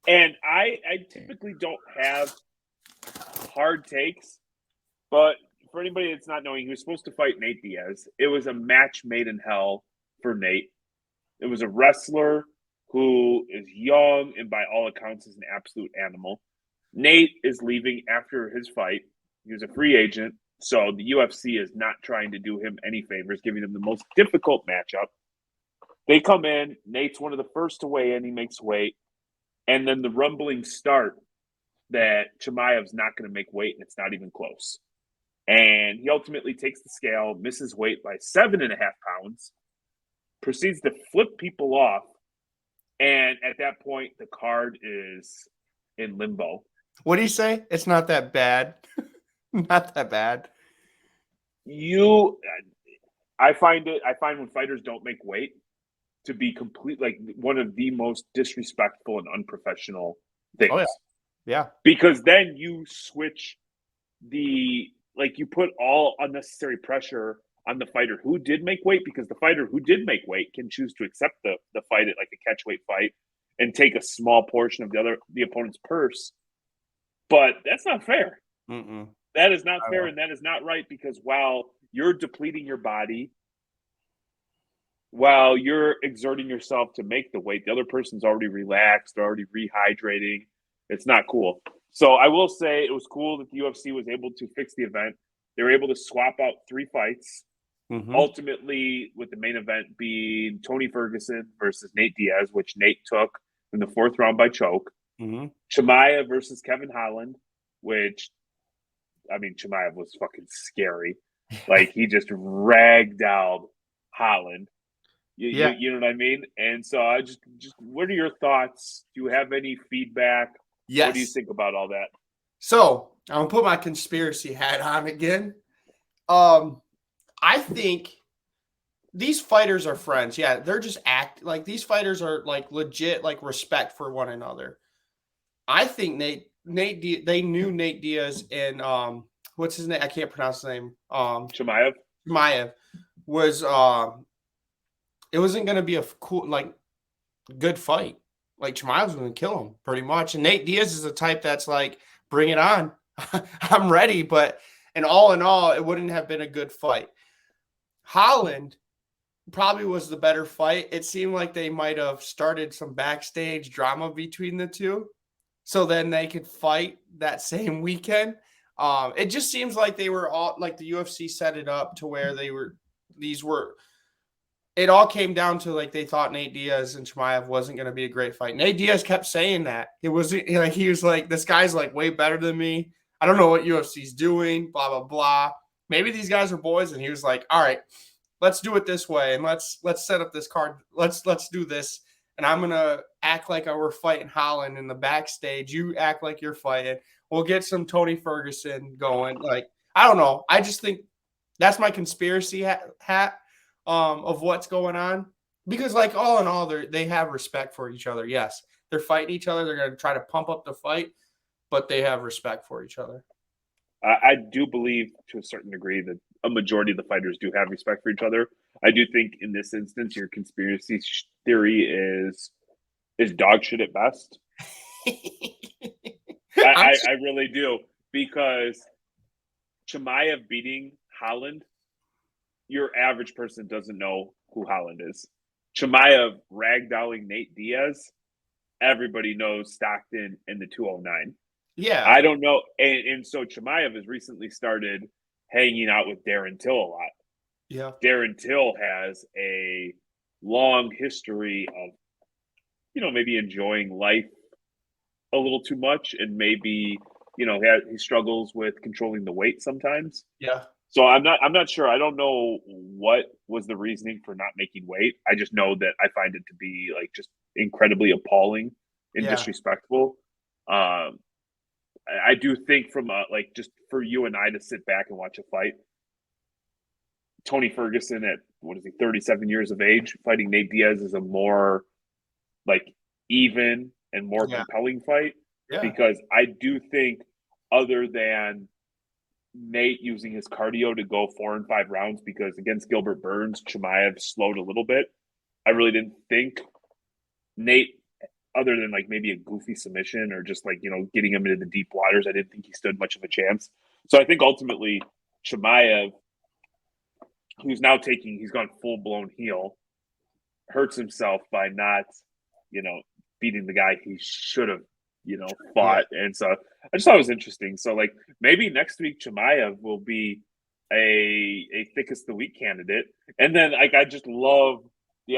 Speaker 1: And I typically don't have hard takes, but for anybody that's not knowing, he was supposed to fight Nate Diaz. It was a match made in hell for Nate. It was a wrestler who is young and by all accounts is an absolute animal. Nate is leaving after his fight. He was a free agent, so the UFC is not trying to do him any favors, giving him the most difficult matchup. They come in. Nate's one of the first to weigh in. He makes weight. And then the rumblings start that Chimaev's not going to make weight, and it's not even close. And he ultimately takes the scale, misses weight by 7.5 pounds, proceeds to flip people off. And at that point, the card is in limbo.
Speaker 2: What do you say? It's not that bad. Not that bad.
Speaker 1: I find when fighters don't make weight to be one of the most disrespectful and unprofessional things.
Speaker 2: Oh, yeah.
Speaker 1: Because then you switch you put all unnecessary pressure on the fighter who did make weight, because the fighter who did make weight can choose to accept the fight at like a catch weight fight and take a small portion of the opponent's purse. But that's not fair.
Speaker 2: Mm-mm.
Speaker 1: That is not fair, and that is not right, because while you're depleting your body, while you're exerting yourself to make the weight, the other person's already relaxed, they're already rehydrating. It's not cool. So I will say it was cool that the UFC was able to fix the event. They were able to swap out 3 fights, ultimately with the main event being Tony Ferguson versus Nate Diaz, which Nate took in the 4th round by choke. Chimaev versus Kevin Holland, which, I mean, Chimaev was fucking scary. Like, he just ragdolled Holland. You know what I mean? And so I just what are your thoughts? Do you have any feedback?
Speaker 2: Yes.
Speaker 1: What do you think about all that?
Speaker 2: So I'm gonna put my conspiracy hat on again. I think these fighters are friends. Yeah, they're just these fighters are like legit, like respect for one another. I think they knew Nate Diaz and what's his name? I can't pronounce his name.
Speaker 1: Chimaev
Speaker 2: was it wasn't going to be a cool, good fight. Like, Chimaev was going to kill him pretty much. And Nate Diaz is the type that's like, bring it on. I'm ready. But in all, it wouldn't have been a good fight. Holland probably was the better fight. It seemed like they might have started some backstage drama between the two, so then they could fight that same weekend. It just seems like they were all like the UFC set it up to where it all came down to like they thought Nate Diaz and Chimaev wasn't going to be a great fight. Nate Diaz kept saying that. It wasn't like he was like, this guy's like way better than me. I don't know what UFC's doing, blah, blah, blah. Maybe these guys are boys. And he was like, all right, let's do it this way. And let's set up this card. Let's do this. and I'm gonna act like we're fighting Holland in the backstage. You act like you're fighting. We'll get some Tony Ferguson going. Like, I don't know. I just think that's my conspiracy hat of what's going on. Because, like, all in all, they have respect for each other. Yes, they're fighting each other. They're going to try to pump up the fight, but they have respect for each other.
Speaker 1: I do believe to a certain degree that a majority of the fighters do have respect for each other. I do think in this instance, your conspiracy theory is dog shit at best. I really do, because Chimaev beating Holland, your average person doesn't know who Holland is. Chimaev ragdolling Nate Diaz, everybody knows Stockton and the 209.
Speaker 2: Yeah.
Speaker 1: I don't know. And so Chimaev has recently started hanging out with Darren Till a lot.
Speaker 2: Yeah.
Speaker 1: Darren Till has a long history of, maybe enjoying life a little too much, and maybe, he struggles with controlling the weight sometimes.
Speaker 2: Yeah.
Speaker 1: So I'm not sure. I don't know what was the reasoning for not making weight. I just know that I find it to be like just incredibly appalling and disrespectful. I do think from just for you and I to sit back and watch a fight, Tony Ferguson at 37 years of age fighting Nate Diaz is a more like even and more compelling fight, because I do think, other than Nate using his cardio to go 4 and 5 rounds, because against Gilbert Burns, Chimaev slowed a little bit. I really didn't think Nate, other than like maybe a goofy submission or just like, getting him into the deep waters, I didn't think he stood much of a chance. So I think ultimately Chimaev, who's now he's gone full blown heel, hurts himself by not, beating the guy he should have, fought. Yeah. And so I just thought it was interesting. So like maybe next week Chimaev will be a thickest the week candidate. And then like I just love the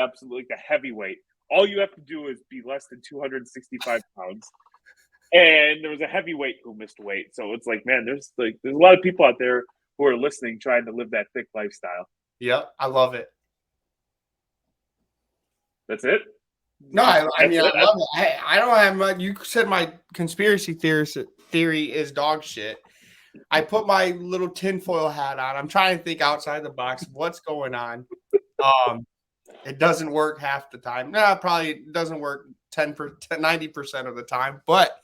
Speaker 1: heavyweight. All you have to do is be less than 265 pounds. And there was a heavyweight who missed weight. So it's like, man, there's a lot of people out there who are listening, trying to live that thick lifestyle.
Speaker 2: Yeah, I love it.
Speaker 1: That's it?
Speaker 2: No, I love it. I don't have much. You said my conspiracy theory is dog shit. I put my little tinfoil hat on. I'm trying to think outside the box of what's going on. It doesn't work half the time. No, it probably doesn't work 90% of the time, but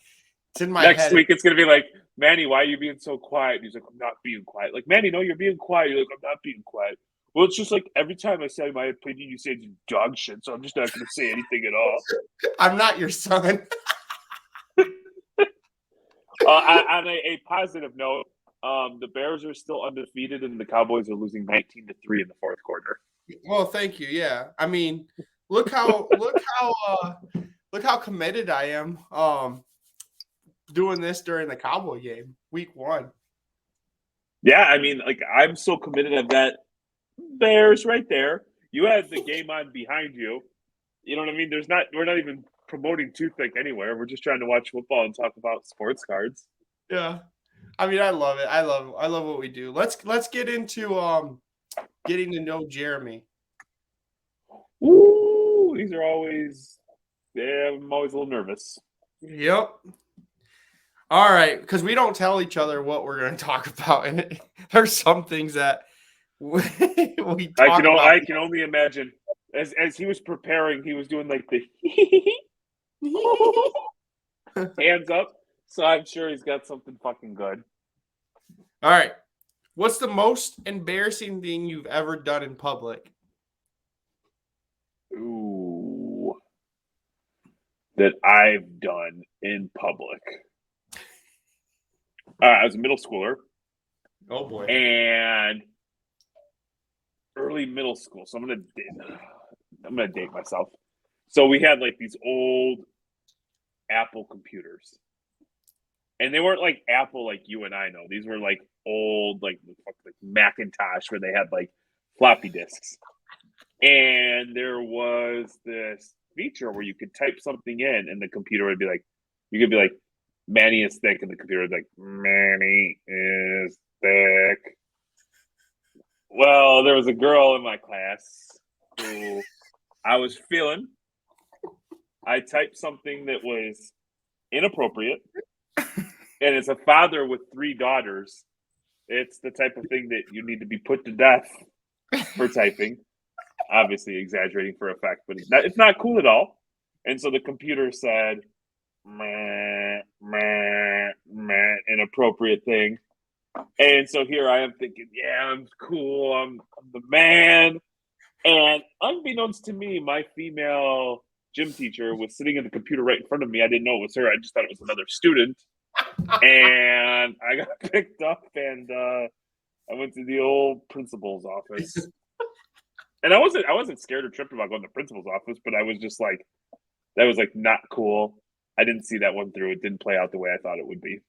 Speaker 2: it's in my head.
Speaker 1: Next week, it's going to be like, Manny, why are you being so quiet? And he's like, I'm not being quiet. Like, Manny, no, you're being quiet. You're like, I'm not being quiet. Well, it's just like every time I say my opinion, you say it's dog shit, so I'm just not going to say anything at all.
Speaker 2: I'm not your son.
Speaker 1: On a positive note, the Bears are still undefeated, and the Cowboys are losing 19-3 in the fourth quarter.
Speaker 2: Well, thank you. Yeah, I mean, look how committed I am. Doing this during the Cowboy game, week 1.
Speaker 1: Yeah, I mean, like I'm so committed. I've got Bears right there. You had the game on behind you. You know what I mean? We're not even promoting Too Thick anywhere. We're just trying to watch football and talk about sports cards.
Speaker 2: Yeah. I mean, I love it. I love what we do. Let's get into getting to know Jeremy.
Speaker 1: Ooh, these are always I'm always a little nervous.
Speaker 2: Yep. All right, because we don't tell each other what we're going to talk about, and there's some things that we talk about.
Speaker 1: I can only imagine as he was preparing, he was doing like the hands up. So I'm sure he's got something fucking good.
Speaker 2: All right. What's the most embarrassing thing you've ever done in public?
Speaker 1: Ooh. That I've done in public. I was a middle schooler.
Speaker 2: Oh boy.
Speaker 1: And early middle school. So I'm gonna date myself. So we had like these old Apple computers. And they weren't like Apple like you and I know. These were like old like Macintosh, where they had like floppy disks. And there was this feature where you could type something in and the computer would be like, you could be like, Manny is thick, and the computer would be like, Manny is thick. Well, there was a girl in my class who I was feeling, I typed something that was inappropriate, and as a father with 3 daughters, it's the type of thing that you need to be put to death for typing. Obviously, exaggerating for effect, but it's not cool at all. And so the computer said, meh, meh, meh, inappropriate thing. And so here I am thinking, yeah, I'm cool. I'm the man. And unbeknownst to me, my female gym teacher was sitting at the computer right in front of me. I didn't know it was her. I just thought it was another student. And I got picked up, and I went to the old principal's office. And I wasn't scared or tripped about going to the principal's office, but I was just like, that was like not cool. I didn't see that one through. It didn't play out the way I thought it would be.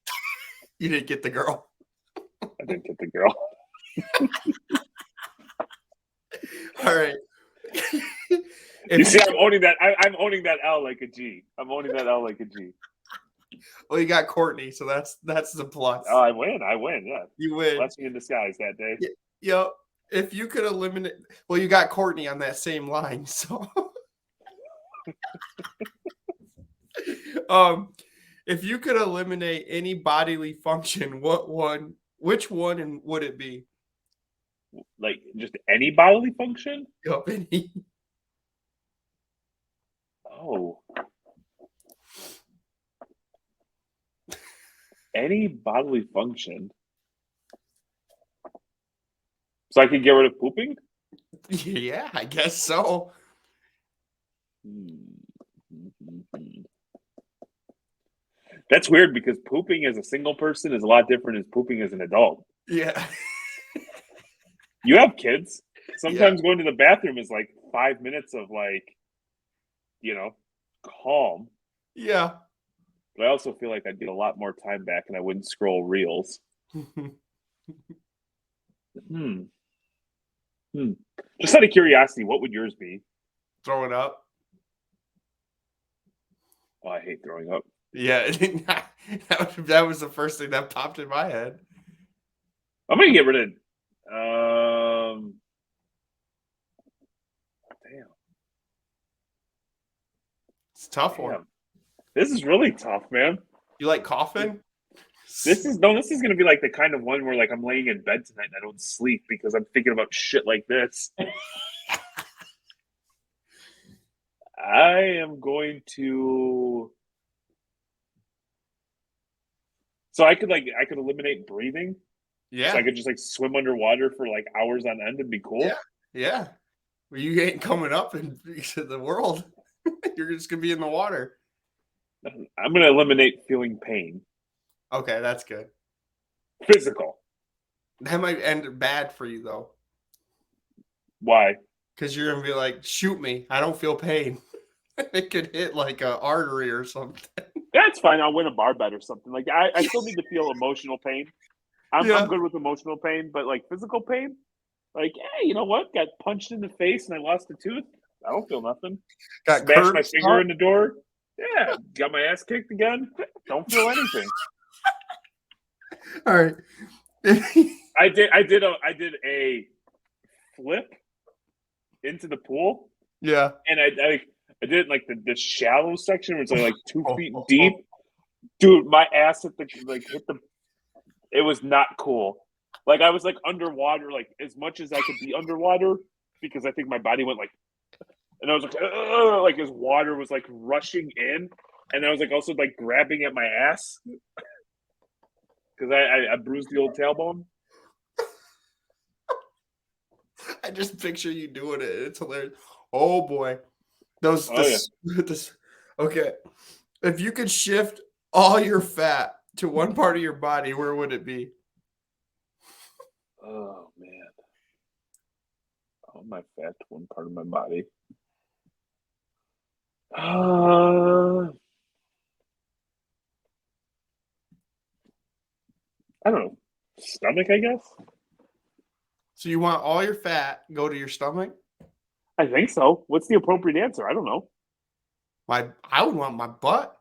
Speaker 2: You didn't get the girl.
Speaker 1: I didn't get the girl.
Speaker 2: All right.
Speaker 1: You see, I'm owning that. I'm owning that L like a G. I'm owning that L like a G.
Speaker 2: Well, you got Courtney, so that's the plus.
Speaker 1: Oh, I win. Yeah.
Speaker 2: You win.
Speaker 1: Blessing in disguise that day.
Speaker 2: Yep. If you could eliminate, well, you got Courtney on that same line, so. If you could eliminate any bodily function, which one, and would it be?
Speaker 1: Like just any bodily function?
Speaker 2: Yep, any.
Speaker 1: Oh. Any bodily function. So I could get rid of pooping?
Speaker 2: Yeah, I guess so.
Speaker 1: That's weird because pooping as a single person is a lot different as pooping as an adult.
Speaker 2: Yeah.
Speaker 1: You have kids. Sometimes going to the bathroom is like 5 minutes of like, calm.
Speaker 2: Yeah.
Speaker 1: But I also feel like I'd get a lot more time back and I wouldn't scroll reels. Just out of curiosity, what would yours be?
Speaker 2: Throwing up.
Speaker 1: Oh, I hate throwing up.
Speaker 2: Yeah, that was the first thing that popped in my head.
Speaker 1: I'm gonna get rid of. Damn,
Speaker 2: It's a tough one.
Speaker 1: This is really tough, man.
Speaker 2: You like coughing?
Speaker 1: This is gonna be like the kind of one where like I'm laying in bed tonight and I don't sleep because I'm thinking about shit like this. I am going to. So I could eliminate breathing.
Speaker 2: Yeah.
Speaker 1: So I could just like swim underwater for like hours on end and be cool.
Speaker 2: Yeah. Yeah. Well, you ain't coming up into the world. You're just gonna be in the water.
Speaker 1: I'm gonna eliminate feeling pain.
Speaker 2: Okay, that's good.
Speaker 1: Physical.
Speaker 2: That might end bad for you though.
Speaker 1: Why?
Speaker 2: Because you're gonna be like, shoot me. I don't feel pain. It could hit like an artery or something.
Speaker 1: That's fine. I'll win a bar bet or something. Like I still need to feel emotional pain. I'm good with emotional pain, but like physical pain, like, hey, you know what? Got punched in the face and I lost a tooth. I don't feel nothing.
Speaker 2: Got
Speaker 1: smashed my finger in the door. Yeah, got my ass kicked again. Don't feel anything.
Speaker 2: All right.
Speaker 1: I did a flip into the pool.
Speaker 2: Yeah.
Speaker 1: And I did it like the shallow section where it's like 2 feet deep. Dude, my ass hit the. It was not cool. Like I was like underwater, like as much as I could be underwater, because I think my body went like, and I was like as water was like rushing in, and I was like also like grabbing at my ass because I bruised the old tailbone.
Speaker 2: I just picture you doing it. It's hilarious. Oh boy. Okay. If you could shift all your fat to one part of your body, where would it be?
Speaker 1: Oh man. All my fat to one part of my body. I don't know. Stomach, I guess.
Speaker 2: So you want all your fat go to your stomach?
Speaker 1: I think so. What's the appropriate answer? I don't know.
Speaker 2: I would want my butt.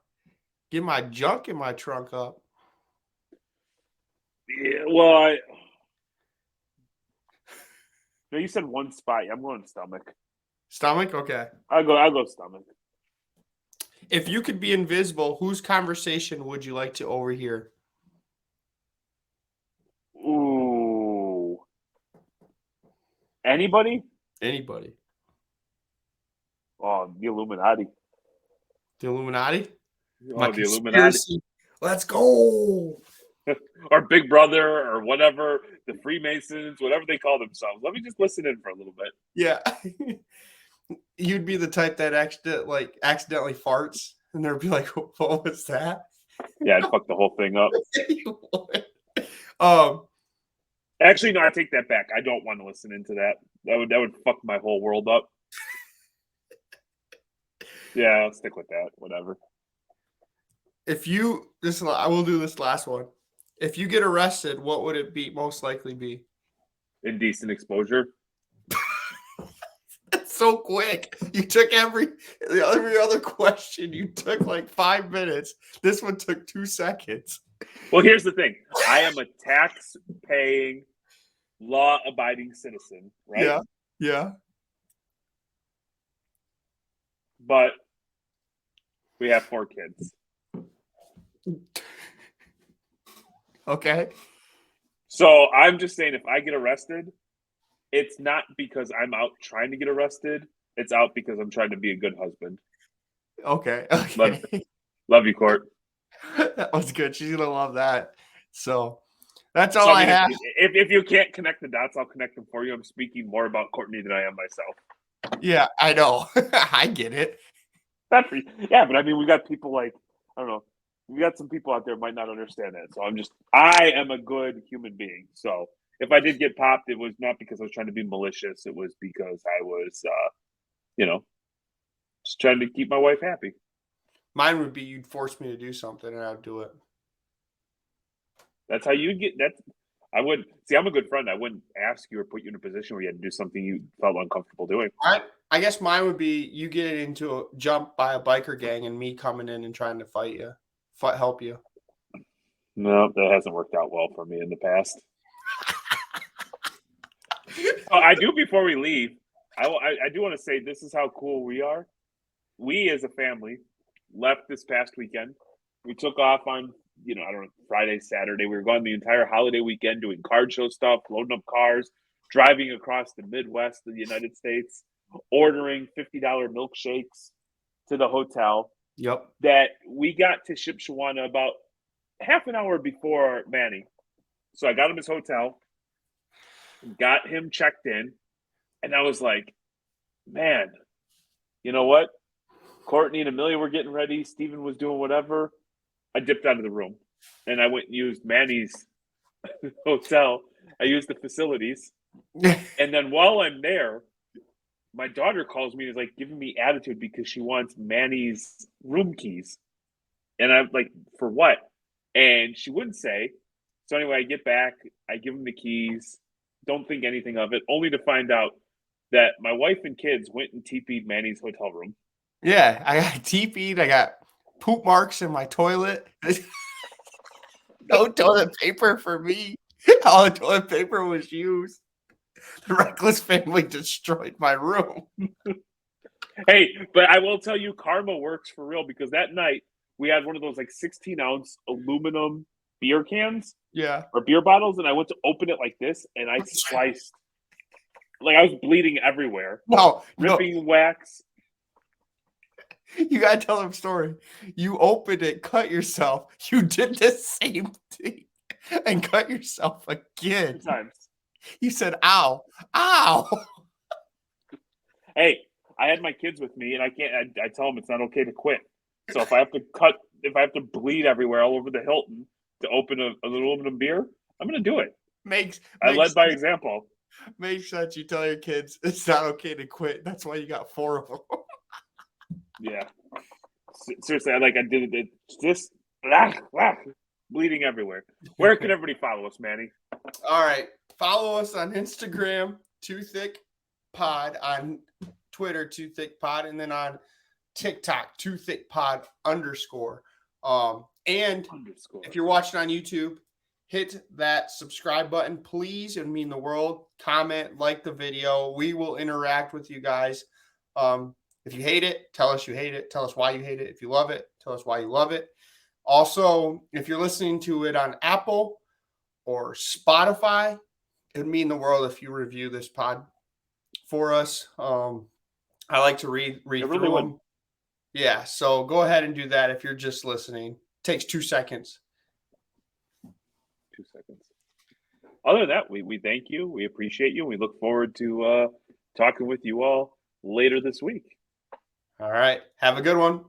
Speaker 2: Get my junk in my trunk up.
Speaker 1: Yeah, well, no, you said one spot. I'm going stomach.
Speaker 2: Stomach? Okay.
Speaker 1: I'll go stomach.
Speaker 2: If you could be invisible, whose conversation would you like to overhear?
Speaker 1: Ooh. Anybody?
Speaker 2: Anybody.
Speaker 1: Oh, the Illuminati.
Speaker 2: The Illuminati?
Speaker 1: Oh, the Illuminati.
Speaker 2: Let's go.
Speaker 1: Or Big Brother or whatever, the Freemasons, whatever they call themselves. Let me just listen in for a little bit.
Speaker 2: Yeah. You'd be the type that accidentally farts, and they'd be like, "What was that?"
Speaker 1: Yeah, I'd fuck the whole thing up.
Speaker 2: You would.
Speaker 1: Actually, no, I take that back. I don't want to listen into that. That would fuck my whole world up. Yeah, I'll stick with that. Whatever.
Speaker 2: I will do this last one. If you get arrested, what would it be most likely be?
Speaker 1: Indecent exposure.
Speaker 2: That's so quick. You took every other question. You took like 5 minutes. This one took 2 seconds.
Speaker 1: Well, here's the thing. I am a tax-paying, law-abiding citizen, right?
Speaker 2: Yeah. Yeah.
Speaker 1: But we have 4 kids.
Speaker 2: Okay.
Speaker 1: So I'm just saying, if I get arrested, it's not because I'm out trying to get arrested. It's out because I'm trying to be a good husband.
Speaker 2: Okay.
Speaker 1: Love you, Court.
Speaker 2: That was good. She's gonna love that. So that's all I have.
Speaker 1: If you can't connect the dots, I'll connect them for you. I'm speaking more about Courtney than I am myself.
Speaker 2: Yeah, I know. I get it.
Speaker 1: Yeah, but I mean, we got people like, I don't know. We got some people out there who might not understand that. So I am a good human being. So if I did get popped, it was not because I was trying to be malicious. It was because I was, just trying to keep my wife happy.
Speaker 2: Mine would be you'd force me to do something and I'd do it.
Speaker 1: That's how you get that. I would see. I'm a good friend. I wouldn't ask you or put you in a position where you had to do something you felt uncomfortable doing.
Speaker 2: I guess mine would be you get into a jump by a biker gang and me coming in and trying to fight you, help you.
Speaker 1: No, that hasn't worked out well for me in the past. I do before we leave. I do want to say this is how cool we are. We as a family left this past weekend. We took off on, Friday, Saturday. We were gone the entire holiday weekend doing card show stuff, loading up cars, driving across the Midwest of the United States, ordering $50 milkshakes to the hotel.
Speaker 2: Yep.
Speaker 1: That we got to Shipshewana about half an hour before Manny. So I got him his hotel, got him checked in, and I was like, man, you know what? Courtney and Amelia were getting ready. Steven was doing whatever. I dipped out of the room, and I went and used Manny's hotel. I used the facilities. And then while I'm there, my daughter calls me and is like giving me attitude because she wants Manny's room keys. And I'm like, for what? And she wouldn't say. So anyway, I get back. I give him the keys. Don't think anything of it, only to find out that my wife and kids went and TP'd Manny's hotel room.
Speaker 2: Yeah, I got TP'd. I got poop marks in my toilet. No toilet paper for me. All the toilet paper was used. The reckless family destroyed my room.
Speaker 1: Hey, but I will tell you, karma works for real because that night we had one of those like 16-ounce aluminum beer cans.
Speaker 2: Yeah.
Speaker 1: Or beer bottles, and I went to open it like this, and I sliced. Like I was bleeding everywhere. Ripping wax.
Speaker 2: You gotta tell them story. You opened it, cut yourself. You did the same thing and cut yourself again.
Speaker 1: 2 times.
Speaker 2: You said, ow, ow.
Speaker 1: Hey, I had my kids with me, and I can't. I tell them it's not okay to quit. So if I have to bleed everywhere all over the Hilton to open an aluminum beer, I'm going to do it. I led by example.
Speaker 2: Make sure that you tell your kids it's not okay to quit. That's why you got 4 of them.
Speaker 1: Yeah. Seriously, I did it. Just bleeding everywhere. Where can everybody follow us, Manny?
Speaker 2: All right. Follow us on Instagram, Thicc Pod, on Twitter, Thicc Pod, and then on TikTok, Thicc Pod _. And if you're watching on YouTube, hit that subscribe button, please. It would mean the world. Comment, like the video. We will interact with you guys. If you hate it, tell us you hate it. Tell us why you hate it. If you love it, tell us why you love it. Also, if you're listening to it on Apple or Spotify, it would mean the world if you review this pod for us. I like to read
Speaker 1: really
Speaker 2: through
Speaker 1: would.
Speaker 2: them. Yeah, so go ahead and do that if you're just listening. Takes 2 seconds.
Speaker 1: 2 seconds. Other than that, we thank you. We appreciate you. We look forward to talking with you all later this week.
Speaker 2: All right. Have a good one.